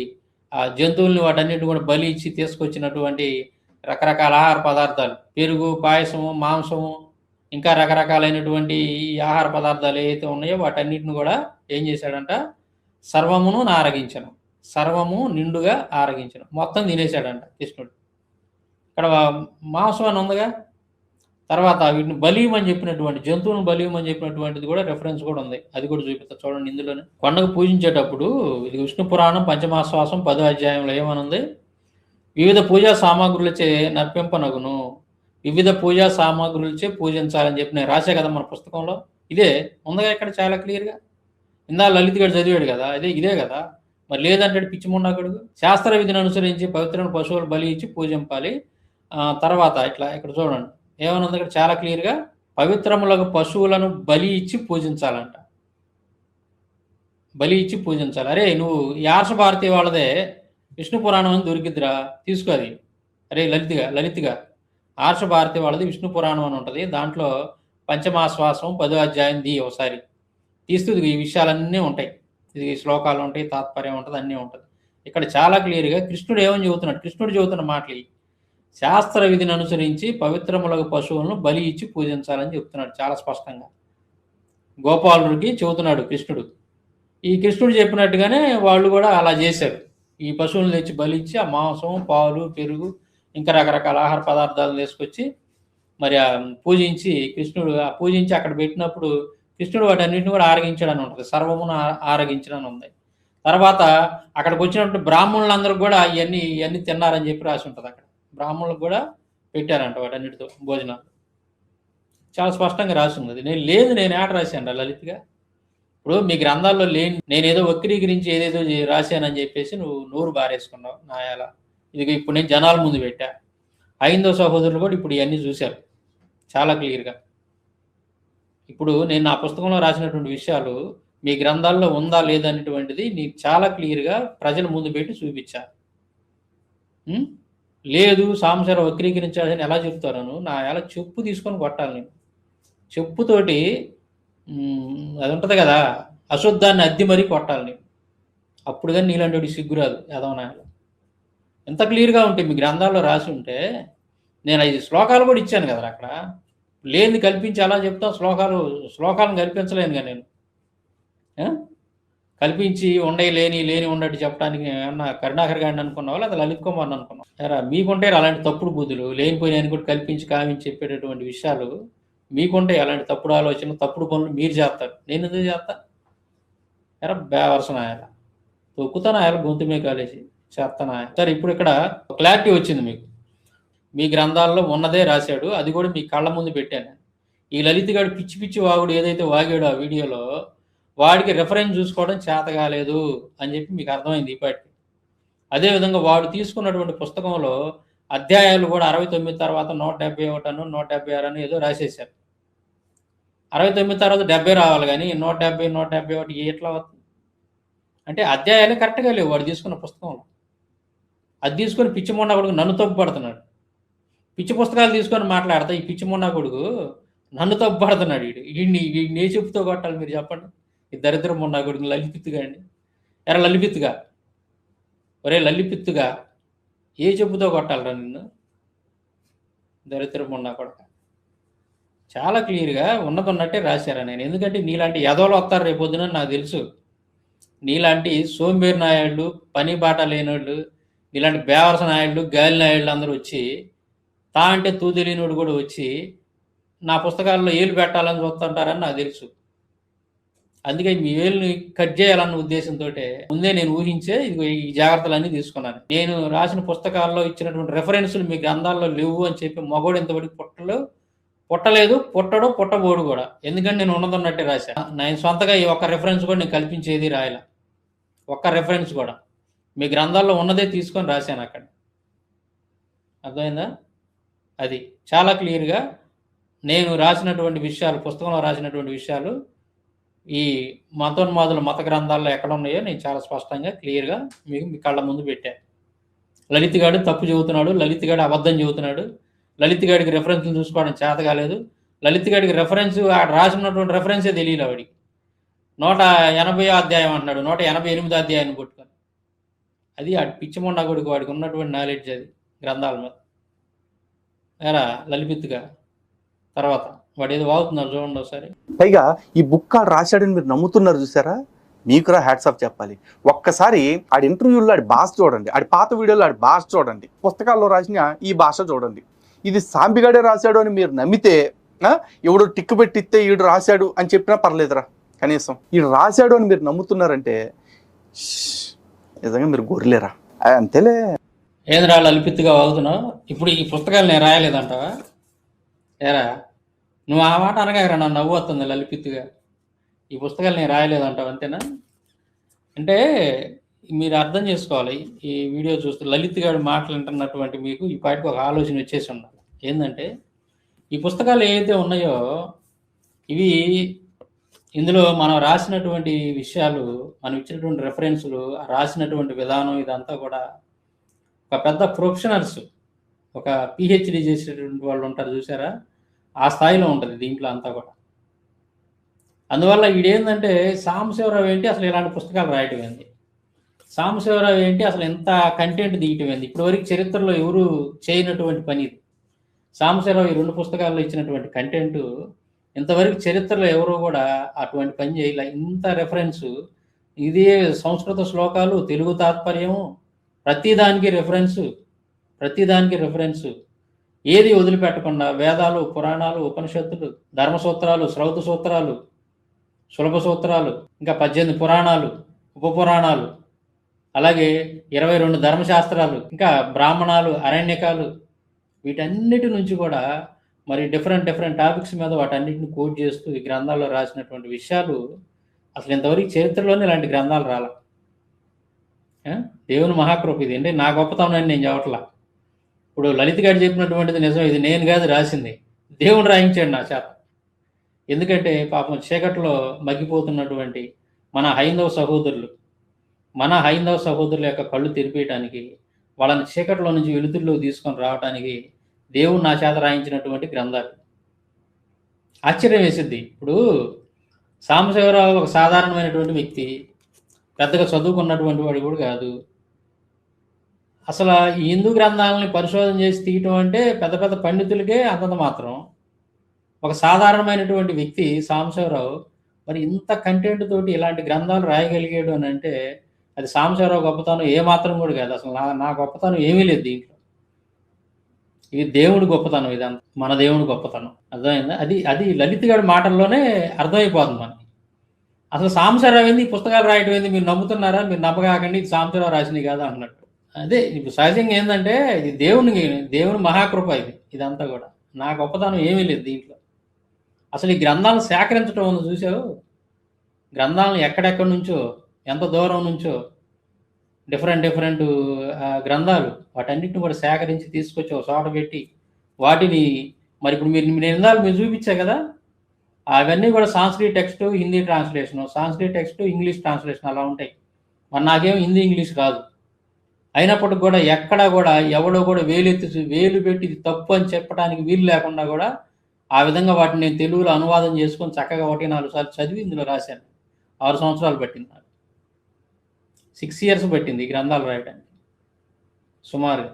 ఆ జంతువుల్ని వాటన్నిటిని కూడా బలి ఇచ్చి తీసుకొచ్చినటువంటి రకరకాల ఆహార పదార్థాలు, పెరుగు, పాయసము, మాంసము, ఇంకా రకరకాలైనటువంటి ఈ ఆహార పదార్థాలు ఏవైతే ఉన్నాయో వాటన్నిటిని కూడా ఏం చేశాడంట? సర్వమును ఆరగించను, సర్వము నిండుగా ఆరగించను, మొత్తం తినేశాడంట కృష్ణుడు. ఇక్కడ మాంసం అని ఉందిగా. తర్వాత వీటిని బలియమని చెప్పినటువంటి జంతువులను బలియమని చెప్పినటువంటిది కూడా రెఫరెన్స్ కూడా ఉంది, అది కూడా చూపిస్తా చూడండి. ఇందులోనే కొండకు పూజించేటప్పుడు ఇది విష్ణు పురాణం పంచమాశ్వాసం 10వ అధ్యాయంలో ఏమనుంది? వివిధ పూజా సామాగ్రులచే నర్పింపనగును, వివిధ పూజా సామాగ్రులచే పూజించాలని చెప్పి నేను రాసే కదా మన పుస్తకంలో. ఇదే ఉందిగా ఇక్కడ చాలా క్లియర్గా. ఇందా లలిత్ గడు చదివాడు కదా, ఇదే కదా. మరి లేదంటే పిచ్చి మొండాకుడు. శాస్త్ర విధిని అనుసరించి పవిత్రమైన పశువులు బలి ఇచ్చి పూజింపాలి. తర్వాత ఇట్లా ఇక్కడ చూడండి ఏమనుంది ఇక్కడ చాలా క్లియర్గా, పవిత్రములకు పశువులను బలి ఇచ్చి పూజించాలంట, బలి ఇచ్చి పూజించాలి. అరే నువ్వు ఈ ఆర్ష భారతి వాళ్ళదే విష్ణు పురాణం అని దొరికిద్దిరా, తీసుకో అది. అరే లలిత్గా ఆర్ష భారతి వాళ్ళది విష్ణు పురాణం అని ఉంటుంది, దాంట్లో పంచమాశ్వాసం 10వ అధ్యాయం ఒకసారి తీస్తుంది. ఈ విషయాలన్నీ ఉంటాయి, ఇది శ్లోకాలు ఉంటాయి, తాత్పర్యం ఉంటుంది, అన్నీ ఉంటుంది. ఇక్కడ చాలా క్లియర్గా కృష్ణుడు ఏమని చెబుతున్నాడు? కృష్ణుడు చెబుతున్న మాటలు శాస్త్ర విధిని అనుసరించి పవిత్రములకు పశువులను బలి ఇచ్చి పూజించాలని చెప్తున్నాడు చాలా స్పష్టంగా. గోపాలుడికి చెబుతున్నాడు కృష్ణుడు. ఈ కృష్ణుడు చెప్పినట్టుగానే వాళ్ళు కూడా అలా చేశారు. ఈ పశువులను తెచ్చి బలి ఇచ్చి ఆ మాంసం, పాలు, పెరుగు, ఇంకా రకరకాల ఆహార పదార్థాలను తీసుకొచ్చి మరి పూజించి కృష్ణుడు పూజించి అక్కడ పెట్టినప్పుడు కృష్ణుడు వాటన్నింటిని కూడా ఆరగించడని ఉంటుంది, సర్వమును ఆరగించడని ఉంది. తర్వాత అక్కడికి వచ్చినప్పుడు బ్రాహ్మణులందరూ కూడా ఇవన్నీ తిన్నారని చెప్పి రాసి ఉంటుంది. అక్కడ బ్రాహ్మణులకు కూడా పెట్టారంట వాటన్నిటితో భోజనాలు, చాలా స్పష్టంగా రాసి ఉంది. నేను ఏట రాశాను లలిత్గా. ఇప్పుడు మీ గ్రంథాల్లో లేని నేనేదో వక్రీకరించి ఏదేదో రాశానని చెప్పేసి నువ్వు నోరు బారేసుకున్నావు నాయాల. ఇది ఇప్పుడు నేను జనాల ముందు పెట్టా. హైందవ సహోదరులు కూడా ఇప్పుడు ఇవన్నీ చూశారు చాలా క్లియర్గా. ఇప్పుడు నేను నా పుస్తకంలో రాసినటువంటి విషయాలు మీ గ్రంథాల్లో ఉందా లేదనేటువంటిది నీకు చాలా క్లియర్గా ప్రజల ముందు పెట్టి చూపించా. లేదు సాంసార వక్రీకరించాలని ఎలా చెప్తాను? నా ఎలా చెప్పు తీసుకొని కొట్టాలి నేను. చెప్పుతోటి అది ఉంటుంది కదా, అశుద్ధాన్ని అద్ది మరీ కొట్టాలి నేను. అప్పుడు కానీ నీలాంటి సిగ్గురాదు యదవనాయాలు. ఎంత క్లియర్గా ఉంటే మీ గ్రంథాల్లో రాసి ఉంటే నేను 5 శ్లోకాలు కూడా ఇచ్చాను కదా అక్కడ. లేని కల్పించి అలా చెప్తాం, శ్లోకాలను కల్పించలేనుగా నేను. కల్పించి లేని ఉండట్టు చెప్పడానికి ఏమన్నా కరుణాకర్ గారిని అనుకున్నావా లేదా లలిత్ కుమార్ని అనుకున్నావు? ఎరా మీకుంటే అలాంటి తప్పుడు బుద్ధులు, లేనిపోయిన కూడా కల్పించి కావించి చెప్పేటటువంటి విషయాలు మీకుంటే అలాంటి తప్పుడు ఆలోచనలు, తప్పుడు పనులు మీరు చేస్తారు. నేను ఎందుకు చేస్తా? ఎరా బేవర్సనాయాల తొక్కుతానాయాల గొంతు మీద కాలేసి చేస్తానాయ. సరే ఇప్పుడు ఇక్కడ క్లారిటీ వచ్చింది మీకు. మీ గ్రంథాల్లో ఉన్నదే రాశాడు, అది కూడా మీ కళ్ళ ముందు పెట్టాను. ఈ లలిత్ గారు పిచ్చి వాగుడు ఏదైతే వాగాడో ఆ వీడియోలో వాడికి రెఫరెన్స్ చూసుకోవడం చేత కాలేదు అని చెప్పి మీకు అర్థమైంది ఇప్పటికి. అదేవిధంగా వాడు తీసుకున్నటువంటి పుస్తకంలో అధ్యాయాలు కూడా 69 తర్వాత 171 176 ఏదో రాసేశారు. 69 తర్వాత 70 రావాలి కానీ 170 171 ఎట్లా అవుతుంది? అంటే అధ్యాయాలు కరెక్ట్గా లేవు వాడు తీసుకున్న పుస్తకంలో. అది తీసుకొని పిచ్చి మొండా కొడుకు నన్ను తప్పు పడుతున్నాడు. పిచ్చి పుస్తకాలు తీసుకొని మాట్లాడతా ఈ పిచ్చి మొండా కొడుకు నన్ను తప్పు పడుతున్నాడు. వీడిని ఏ చెప్పుతో కొట్టాలి మీరు చెప్పండి? ఈ దరిద్రం మొండా కొడుకు లలిపిత్తుగా అండి. ఎరా లలిపిత్తుగా, ఒరే లలిపిత్తుగా ఏ చెప్పుతో కొట్టాలరా నిన్ను? దరిద్రం మొండా కొడక. చాలా క్లియర్గా ఉన్నట్టే రాశారా నేను. ఎందుకంటే నీలాంటి ఎదవలు వస్తారు రేపొద్దున నాకు తెలుసు. నీలాంటి సోంబేరు నాయుళ్ళు, పని బాట లేనోళ్ళు, ఇలాంటి బేవరస నాయుళ్ళు, గాలి నాయుళ్ళు అందరూ వచ్చి అంటే తూ తెలియనోడు కూడా వచ్చి నా పుస్తకాల్లో ఏలు పెట్టాలని చూస్తుంటారని నాకు తెలుసు. అందుకే మీ వేలుని కట్ చేయాలన్న ఉద్దేశంతో ముందే నేను ఊహించే ఈ జాగ్రత్తలన్నీ తీసుకున్నాను. నేను రాసిన పుస్తకాల్లో ఇచ్చినటువంటి రెఫరెన్సులు మీ గ్రంథాల్లో లేవు అని చెప్పి మగోడు ఇంతవరకు పుట్టలు పుట్టలేదు, పుట్టడు, పుట్టబోడు కూడా. ఎందుకంటే నేను ఉన్నదన్నట్టే రాశా. నేను సొంతగా ఈ ఒక్క రెఫరెన్స్ కూడా నేను కల్పించేది రాయలా. ఒక్క రెఫరెన్స్ కూడా మీ గ్రంథాల్లో ఉన్నదే తీసుకొని రాశాను అక్కడ. అర్థమైందా? అది చాలా క్లియర్గా నేను రాసినటువంటి విషయాలు, పుస్తకంలో రాసినటువంటి విషయాలు ఈ మతోన్మాదుల మత గ్రంథాల్లో ఎక్కడ ఉన్నాయో నేను చాలా స్పష్టంగా క్లియర్గా మీకు మీ కళ్ళ ముందు పెట్టాను. లలిత్ గాడు తప్పు చెబుతున్నాడు, లలిత్ గాడు అబద్ధం చెబుతున్నాడు, లలిత్ గాడికి రెఫరెన్స్లు చూసుకోవడం చేత కాలేదు, లలిత్ గాడికి రెఫరెన్స్ రాసినటువంటి రెఫరెన్సే తెలియదు ఆవిడికి. 180 అధ్యాయం అంటున్నాడు, 188 అధ్యాయాన్ని పట్టుకొని. అది ఆ పిచ్చిమొండ కొడుకు, వాడికి ఉన్నటువంటి నాలెడ్జ్ అది గ్రంథాల మీద. ఏరా లలిపిత్తుగా తర్వాత వాడు ఏదో వాగుతున్నారు చూడండి ఒకసారి. పైగా ఈ బుక్ ఆడు రాశాడని మీరు నమ్ముతున్నారు చూసారా, మీకురా హ్యాట్స్ ఆఫ్ చెప్పాలి. ఒక్కసారి ఆడి ఇంటర్వ్యూలో ఆడి భాష చూడండి, ఆడి పాత వీడియోలో ఆడి భాష చూడండి, పుస్తకాల్లో రాసిన ఈ భాష చూడండి. ఇది సాంబిగాడే రాశాడు అని మీరు నమ్మితే, ఎవడు టిక్కు పెట్టిస్తే ఈడు రాశాడు అని చెప్పినా పర్లేదురా, కనీసం ఈడు రాశాడు అని మీరు నమ్ముతున్నారంటే నిజంగా మీరు గొర్రెలేరా. అంతేలే. ఏంద్రా లలిపిత్తుగా వాగుతున్నావు? ఇప్పుడు ఈ పుస్తకాలు నేను రాయలేదంటావా? ఏరా నువ్వు ఆ మాట అనగా నన్ను నవ్వు వస్తుంది లలిపిత్తుగా. ఈ పుస్తకాలు నేను రాయలేదంటావు అంతేనా? అంటే మీరు అర్థం చేసుకోవాలి. ఈ వీడియో చూస్తే లలిత్ గారి మాటలు వింటున్నటువంటి మీకు ఈ పాటికి ఒక ఆలోచన వచ్చేసి ఉండాలి. ఏంటంటే ఈ పుస్తకాలు ఏవైతే ఉన్నాయో ఇవి, ఇందులో మనం రాసినటువంటి విషయాలు, మనం ఇచ్చినటువంటి రెఫరెన్సులు, రాసినటువంటి విధానం, ఇదంతా కూడా ఒక పెద్ద ప్రొఫెషనల్స్, ఒక పిహెచ్డి చేసేటువంటి వాళ్ళు ఉంటారు చూసారా, ఆ స్థాయిలో ఉంటుంది దీంట్లో అంతా కూడా. అందువల్ల వీడేంటంటే సాంబశివరావు ఏంటి అసలు ఇలాంటి పుస్తకాలు రాయటం ఏంది, సాంబశివరావు ఏంటి అసలు ఎంత కంటెంట్ దిగటం ఏంది, ఇప్పటివరకు చరిత్రలో ఎవరు చేయనటువంటి పని ఇది. సాంబశివరావు ఈ 2 పుస్తకాల్లో ఇచ్చినటువంటి కంటెంట్ ఇంతవరకు చరిత్రలో ఎవరు కూడా అటువంటి పని చేయలే. ఇంత రెఫరెన్స్, ఇదే సంస్కృత శ్లోకాలు, తెలుగు తాత్పర్యము, ప్రతిదానికి రెఫరెన్సు, ఏది వదిలిపెట్టకుండా వేదాలు, పురాణాలు, ఉపనిషత్తులు, ధర్మసూత్రాలు, శ్రౌత సూత్రాలు, సులభ సూత్రాలు, ఇంకా 18 పురాణాలు, ఉపపురాణాలు, అలాగే 22 ధర్మశాస్త్రాలు, ఇంకా బ్రాహ్మణాలు, అరణ్యకాలు, వీటన్నిటి నుంచి కూడా మరి డిఫరెంట్ టాపిక్స్ మీద వాటన్నిటిని కోట్ చేస్తూ ఈ గ్రంథాల్లో రాసినటువంటి విషయాలు అసలు ఇంతవరకు చరిత్రలోనే ఇలాంటి గ్రంథాలు రాల. దేవుని మహాకృప ఇది. అంటే నా గొప్పతనం అని నేను చెప్పట్లా. ఇప్పుడు లలిత్ గారు చెప్పినటువంటిది నిజం, ఇది నేను కాదు రాసింది, దేవుడు రాయించాడు నా చేత. ఎందుకంటే పాపం చీకట్లో మగ్గిపోతున్నటువంటి మన హైందవ సహోదరుల యొక్క కళ్ళు తెరిపేయటానికి, వాళ్ళని చీకట్లో నుంచి వెలుతురులోకి తీసుకొని రావడానికి దేవుడు నా చేత రాయించినటువంటి గ్రంథాలు. ఆశ్చర్యం వేసిద్ది. ఇప్పుడు సాంబశివరావు ఒక సాధారణమైనటువంటి వ్యక్తి, పెద్దగా చదువుకున్నటువంటి వాడు కూడా కాదు. అసలు ఈ హిందూ గ్రంథాలని పరిశోధన చేసి తీయటం అంటే పెద్ద పండితులకే అంతంత మాత్రం. ఒక సాధారణమైనటువంటి వ్యక్తి సాంబశివరావు మరి ఇంత కంటెంట్ తోటి ఇలాంటి గ్రంథాలు రాయగలిగాడు అని అంటే అది సాంబశివరావు గొప్పతనం ఏమాత్రం కూడా కాదు. అసలు నా గొప్పతనం ఏమీ లేదు దీంట్లో. ఇది దేవుడి గొప్పతనం, ఇదంతా మన దేవుడి గొప్పతనం. అర్థమైందా? అది లలిత్ గారి మాటల్లోనే అర్థమైపోతుంది మనకి. అసలు సాంబశివరావు ఏంది, ఈ పుస్తకాలు రాయటం ఏంది, మీరు నమ్ముతున్నారా? మీరు నమ్మకాకండి, ఇది సాంబశివరావు రాసినవి కాదా అన్నట్టు. అదే ఇప్పుడు సహజంగా ఏంటంటే ఇది దేవుని మహాకృప ఇదంతా కూడా. నా గొప్పతనం ఏమీ లేదు దీంట్లో. అసలు ఈ గ్రంథాలను సేకరించడం ఉంది చూసావు, గ్రంథాలను ఎక్కడెక్కడి నుంచో, ఎంత దూరం నుంచో డిఫరెంట్ గ్రంథాలు, వాటన్నిటిని కూడా సేకరించి తీసుకొచ్చి ఒక చోట పెట్టి వాటిని మరి ఇప్పుడు మీరు చూపించా కదా, అవన్నీ కూడా Sanskrit text, Hindi translation, Sanskrit text, English translation అలా ఉంటాయి. మరి నాకేం హిందీ ఇంగ్లీష్ రాదు. అయినప్పటికి కూడా ఎక్కడా కూడా ఎవడో కూడా వేలు పెట్టి ఇది తప్పు అని చెప్పడానికి వీలు లేకుండా కూడా ఆ విధంగా వాటిని నేను తెలుగులో అనువాదం చేసుకొని చక్కగా 1-4 సార్లు చదివి ఇందులో రాశాను. 6 సంవత్సరాలు పట్టింది నాకు. 6 years పట్టింది ఈ గ్రంథాలు రాయడానికి సుమారుగా.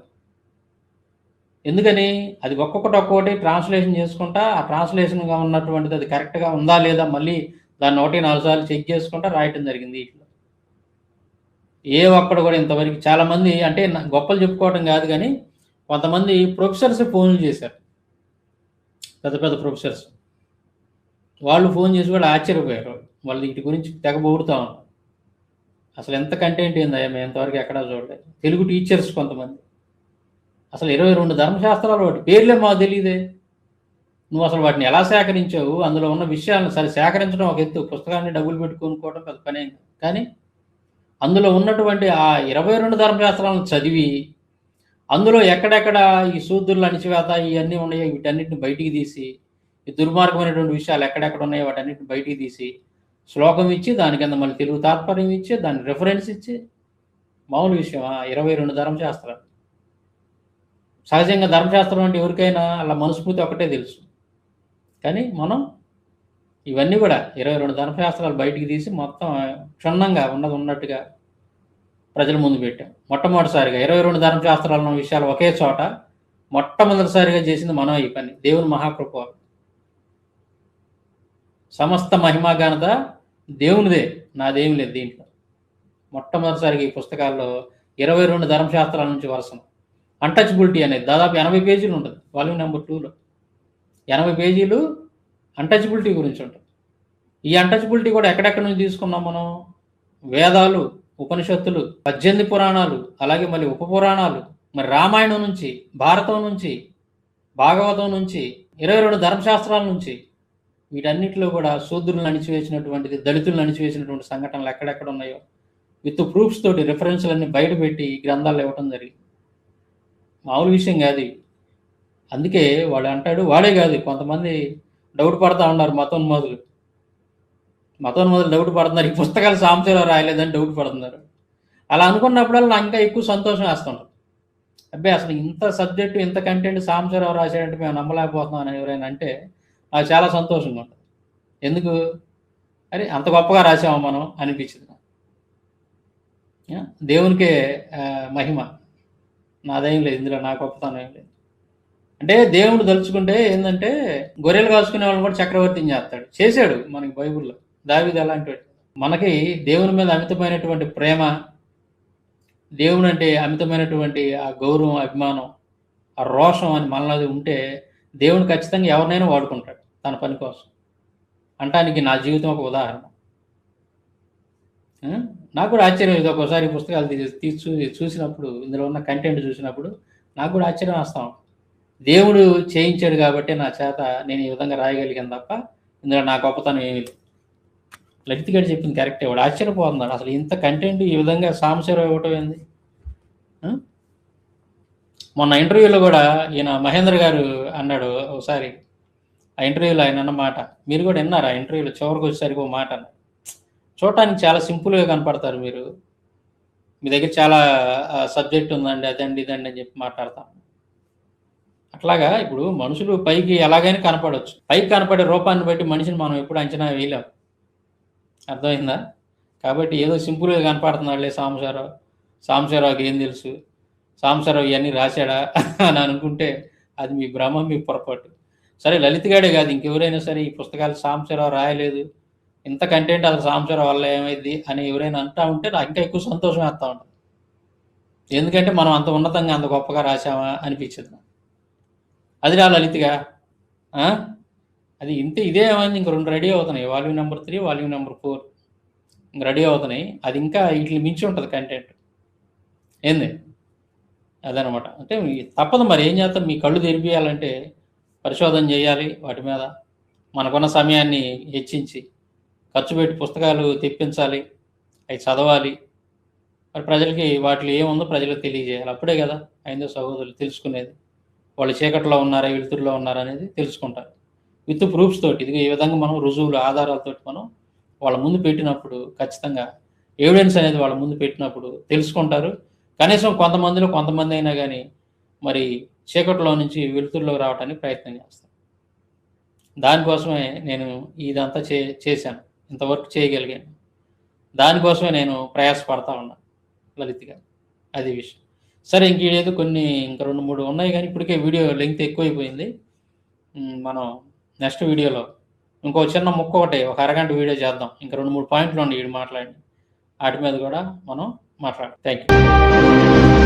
ఎందుకని అది ఒక్కొక్కటి ట్రాన్స్లేషన్ చేసుకుంటా, ఆ ట్రాన్స్లేషన్గా ఉన్నటువంటిది అది కరెక్ట్గా ఉందా లేదా మళ్ళీ దాన్ని 1-4 సార్లు చెక్ చేసుకుంటా రాయటం జరిగింది. ఇట్లా ఏ ఒక్కడు కూడా ఇంతవరకు, చాలామంది అంటే గొప్పలు చెప్పుకోవడం కాదు కానీ కొంతమంది ప్రొఫెసర్స్ ఫోన్లు చేశారు, పెద్ద ప్రొఫెసర్స్. వాళ్ళు ఫోన్ చేసి కూడా ఆశ్చర్యపోయారు. వాళ్ళు వీటి గురించి తెగ పొగుడుతూ ఉన్నారు. అసలు ఎంత కంటెంట్ ఏందయ్యా, మేము ఎంతవరకు ఎక్కడా చూడలేదు. తెలుగు టీచర్స్ కొంతమంది అసలు 22 ధర్మశాస్త్రాలు, వాటి పేర్లే మాకు తెలియదే. నువ్వు అసలు వాటిని ఎలా సేకరించావు, అందులో ఉన్న విషయాలను సరే సేకరించడం ఒక ఎత్తు, పుస్తకాన్ని డబ్బులు పెట్టి కొనుక్కోవడం పెద్ద పనేం కాదు. కానీ అందులో ఉన్నటువంటి ఆ 22 ధర్మశాస్త్రాలను చదివి అందులో ఎక్కడెక్కడ ఈ శూద్రుల అణిచివేత ఇవన్నీ ఉన్నాయో వీటన్నిటిని బయటికి తీసి, ఈ దుర్మార్గమైనటువంటి విషయాలు ఎక్కడెక్కడ ఉన్నాయో వాటన్నిటిని బయటికి తీసి శ్లోకం ఇచ్చి దాని కింద మళ్ళీ తెలుగు తాత్పర్యం ఇచ్చి దాని రిఫరెన్స్ ఇచ్చి, మామూలు విషయం 22 ధర్మశాస్త్రాలు. సహజంగా ధర్మశాస్త్రం అంటే ఎవరికైనా అలా మనస్ఫూర్తి ఒకటే తెలుసు. కానీ మనం ఇవన్నీ కూడా 22 ధర్మశాస్త్రాలు బయటికి తీసి మొత్తం క్షుణ్ణంగా ఉన్నది ఉన్నట్టుగా ప్రజల ముందు పెట్టాం. మొట్టమొదటిసారిగా 22 ధర్మశాస్త్రాల విషయాలు ఒకే చోట మొట్టమొదటిసారిగా చేసింది మనం ఈ పని. దేవుని మహాకృప. సమస్త మహిమాఘనత దేవునిదే, నాదేమి లేదు దీంట్లో. మొట్టమొదటిసారిగా ఈ పుస్తకాల్లో 22 ధర్మశాస్త్రాల నుంచి వరుసను. అన్టచబిలిటీ అనేది దాదాపు 80 పేజీలు ఉంటుంది వాల్యూమ్ నెంబర్ 2లో. 80 పేజీలు అన్టచబిలిటీ గురించి ఉంటుంది. ఈ అన్టచబిలిటీ కూడా ఎక్కడెక్కడి నుంచి తీసుకున్నాం మనం? వేదాలు, ఉపనిషత్తులు, 18 పురాణాలు, అలాగే మళ్ళీ ఉపపురాణాలు, మరి రామాయణం నుంచి, భారతం నుంచి, భాగవతం నుంచి, 22 ధర్మశాస్త్రాల నుంచి, వీటన్నిటిలో కూడా శూద్రులను అణిచివేసినటువంటిది, దళితులను అణిచివేసినటువంటి సంఘటనలు ఎక్కడెక్కడ ఉన్నాయో విత్ ప్రూఫ్స్ తోటి రిఫరెన్స్లన్నీ బయటపెట్టి గ్రంథాలు ఇవ్వటం జరిగింది. మామూలు విషయం కాదు. అందుకే వాడు అంటాడు, వాడే కాదు కొంతమంది డౌట్ పడతా ఉన్నారు, మతోన్మాదులు డౌట్ పడుతున్నారు, ఈ పుస్తకాలు సాంశీరావు రాయలేదని డౌట్ పడుతున్నారు. అలా అనుకున్నప్పుడల్లా నాకు ఇంకా ఎక్కువ సంతోషం వేస్తుంటారు. అబ్బాయి అసలు ఇంత సబ్జెక్టు ఇంత కంటెంట్ సాంశీరావు రాశాడంటే మేము నమ్మలేకపోతున్నాం అని ఎవరైనా అంటే నాకు చాలా సంతోషంగా ఉంటుంది. ఎందుకు? అరే అంత గొప్పగా రాసామా మనం అనిపించింది. దేవునికే మహిమ, నాదేం లేదు ఇందులో, నా గొప్పతనం ఏం లేదు. అంటే దేవుడు తలుచుకుంటే ఏంటంటే గొర్రెలు కాసుకునే వాళ్ళని కూడా చక్రవర్తిని చేస్తాడు. చేశాడు మనకి బైబిల్లో. దావీదు అలాంటి మనకి దేవుని మీద అమితమైనటువంటి ప్రేమ, దేవుని అంటే అమితమైనటువంటి ఆ గౌరవం, అభిమానం, ఆ రోషం అని మనలో ఉంటే దేవుడు ఖచ్చితంగా ఎవరినైనా వాడుకుంటాడు తన పని కోసం. అంటానికి నా జీవితం ఒక ఉదాహరణ. నాకు కూడా ఆశ్చర్యం ఇది. ఒక్కోసారి పుస్తకాలు చూసినప్పుడు, ఇందులో ఉన్న కంటెంట్ చూసినప్పుడు నాకు కూడా ఆశ్చర్యం వస్తాం. దేవుడు చేయించాడు కాబట్టి నా చేత నేను ఈ విధంగా రాయగలిగాను తప్ప ఇందులో నా గొప్పతనం ఏమీ లేదు. లలిత్ గారు చెప్పింది కరెక్టే. వాడు ఆశ్చర్యపోతున్నాడు, అసలు ఇంత కంటెంట్ ఈ విధంగా సాంశీరావు ఇవ్వటం ఏంది. మొన్న ఇంటర్వ్యూలో కూడా ఈయన మహేంద్ర గారు అన్నాడు ఒకసారి, ఆ ఇంటర్వ్యూలో ఆయన అన్న మాట మీరు కూడా విన్నారు. ఆ ఇంటర్వ్యూలో చివరికి వచ్చేసరికి ఒక మాట అన్నారు, చూడటానికి చాలా సింపుల్గా కనపడతారు మీరు, మీ దగ్గర చాలా సబ్జెక్ట్ ఉందండి, అదండి ఇదండి అని చెప్పి మాట్లాడతాం. అట్లాగా ఇప్పుడు మనుషులు పైకి ఎలాగైనా కనపడవచ్చు. పైకి కనపడే రూపాన్ని బట్టి మనిషిని మనం ఎప్పుడు అంచనా వేయలేం. అర్థమైందా? కాబట్టి ఏదో సింపుల్గా కనపడుతున్నాడులే సాంశీరావుకి ఏం తెలుసు, సాంశీరావు ఇవన్నీ రాశాడా అని అనుకుంటే అది మీ భ్రమ, మీ పొరపాటు. సరే లలిత్ గాడే కాదు, ఇంకెవరైనా సరే ఈ పుస్తకాలు సాంశీరావు రాయలేదు, ఇంత కంటెంట్ అసలు సాంశీరావు వల్ల ఏమైంది అని ఎవరైనా అంటా ఉంటే నాకు ఇంకా ఎక్కువ సంతోషం వేస్తూ ఉంటుంది. ఎందుకంటే మనం అంత ఉన్నతంగా అంత గొప్పగా రాసామా అనిపించింది. అది రా లలిత్గా అది ఇదే ఏమైంది, ఇంక 2 రెడీ అవుతున్నాయి, వాల్యూమ్ నెంబర్ 3, వాల్యూమ్ నెంబర్ 4 ఇంక రెడీ అవుతున్నాయి. అది ఇంకా వీటిని మించి ఉంటుంది కంటెంట్. ఏంది అదనమాట. అంటే తప్పదు మరి, ఏం చేస్తాం. మీ కళ్ళు తెరిపియాలంటే పరిశోధన చేయాలి, వాటి మీద మనకున్న సమయాన్ని హెచ్చించి ఖర్చు పెట్టి పుస్తకాలు తెప్పించాలి, అవి చదవాలి. మరి ప్రజలకి వాటిలో ఏముందో ప్రజలకు తెలియజేయాలి. అప్పుడే కదా హైందవ సహోదరులు తెలుసుకునేది, వాళ్ళు చీకట్లో ఉన్నారా వెలుతురులో ఉన్నారా అనేది తెలుసుకుంటారు విత్ ప్రూఫ్స్ తోటి. ఇది ఈ విధంగా మనం రుజువులు, ఆధారాలతో మనం వాళ్ళ ముందు పెట్టినప్పుడు, ఖచ్చితంగా ఎవిడెన్స్ అనేది వాళ్ళ ముందు పెట్టినప్పుడు తెలుసుకుంటారు. కనీసం కొంతమంది అయినా కానీ మరి చీకట్లో నుంచి వెలుతురులో రావడానికి ప్రయత్నం చేస్తాను. దానికోసమే నేను ఇదంతా చేశాను, ఇంతవరకు చేయగలిగాను. దానికోసమే నేను ప్రయాసపడతా ఉన్నాను లలిత్గా. అది విషయం. సరే ఇంక ఏదో ఇంకా 2-3 ఉన్నాయి, కానీ ఇప్పటికే వీడియో లెంగ్త్ ఎక్కువైపోయింది. మనం నెక్స్ట్ వీడియోలో ఇంకో చిన్న ముక్క ఒకటి, ఒక అరగంట వీడియో చేద్దాం. ఇంకా 2-3 పాయింట్లు ఉన్నాయి వీడు మాట్లాడి, వాటి మీద కూడా మనం మాట్లాడదాం. Thank you.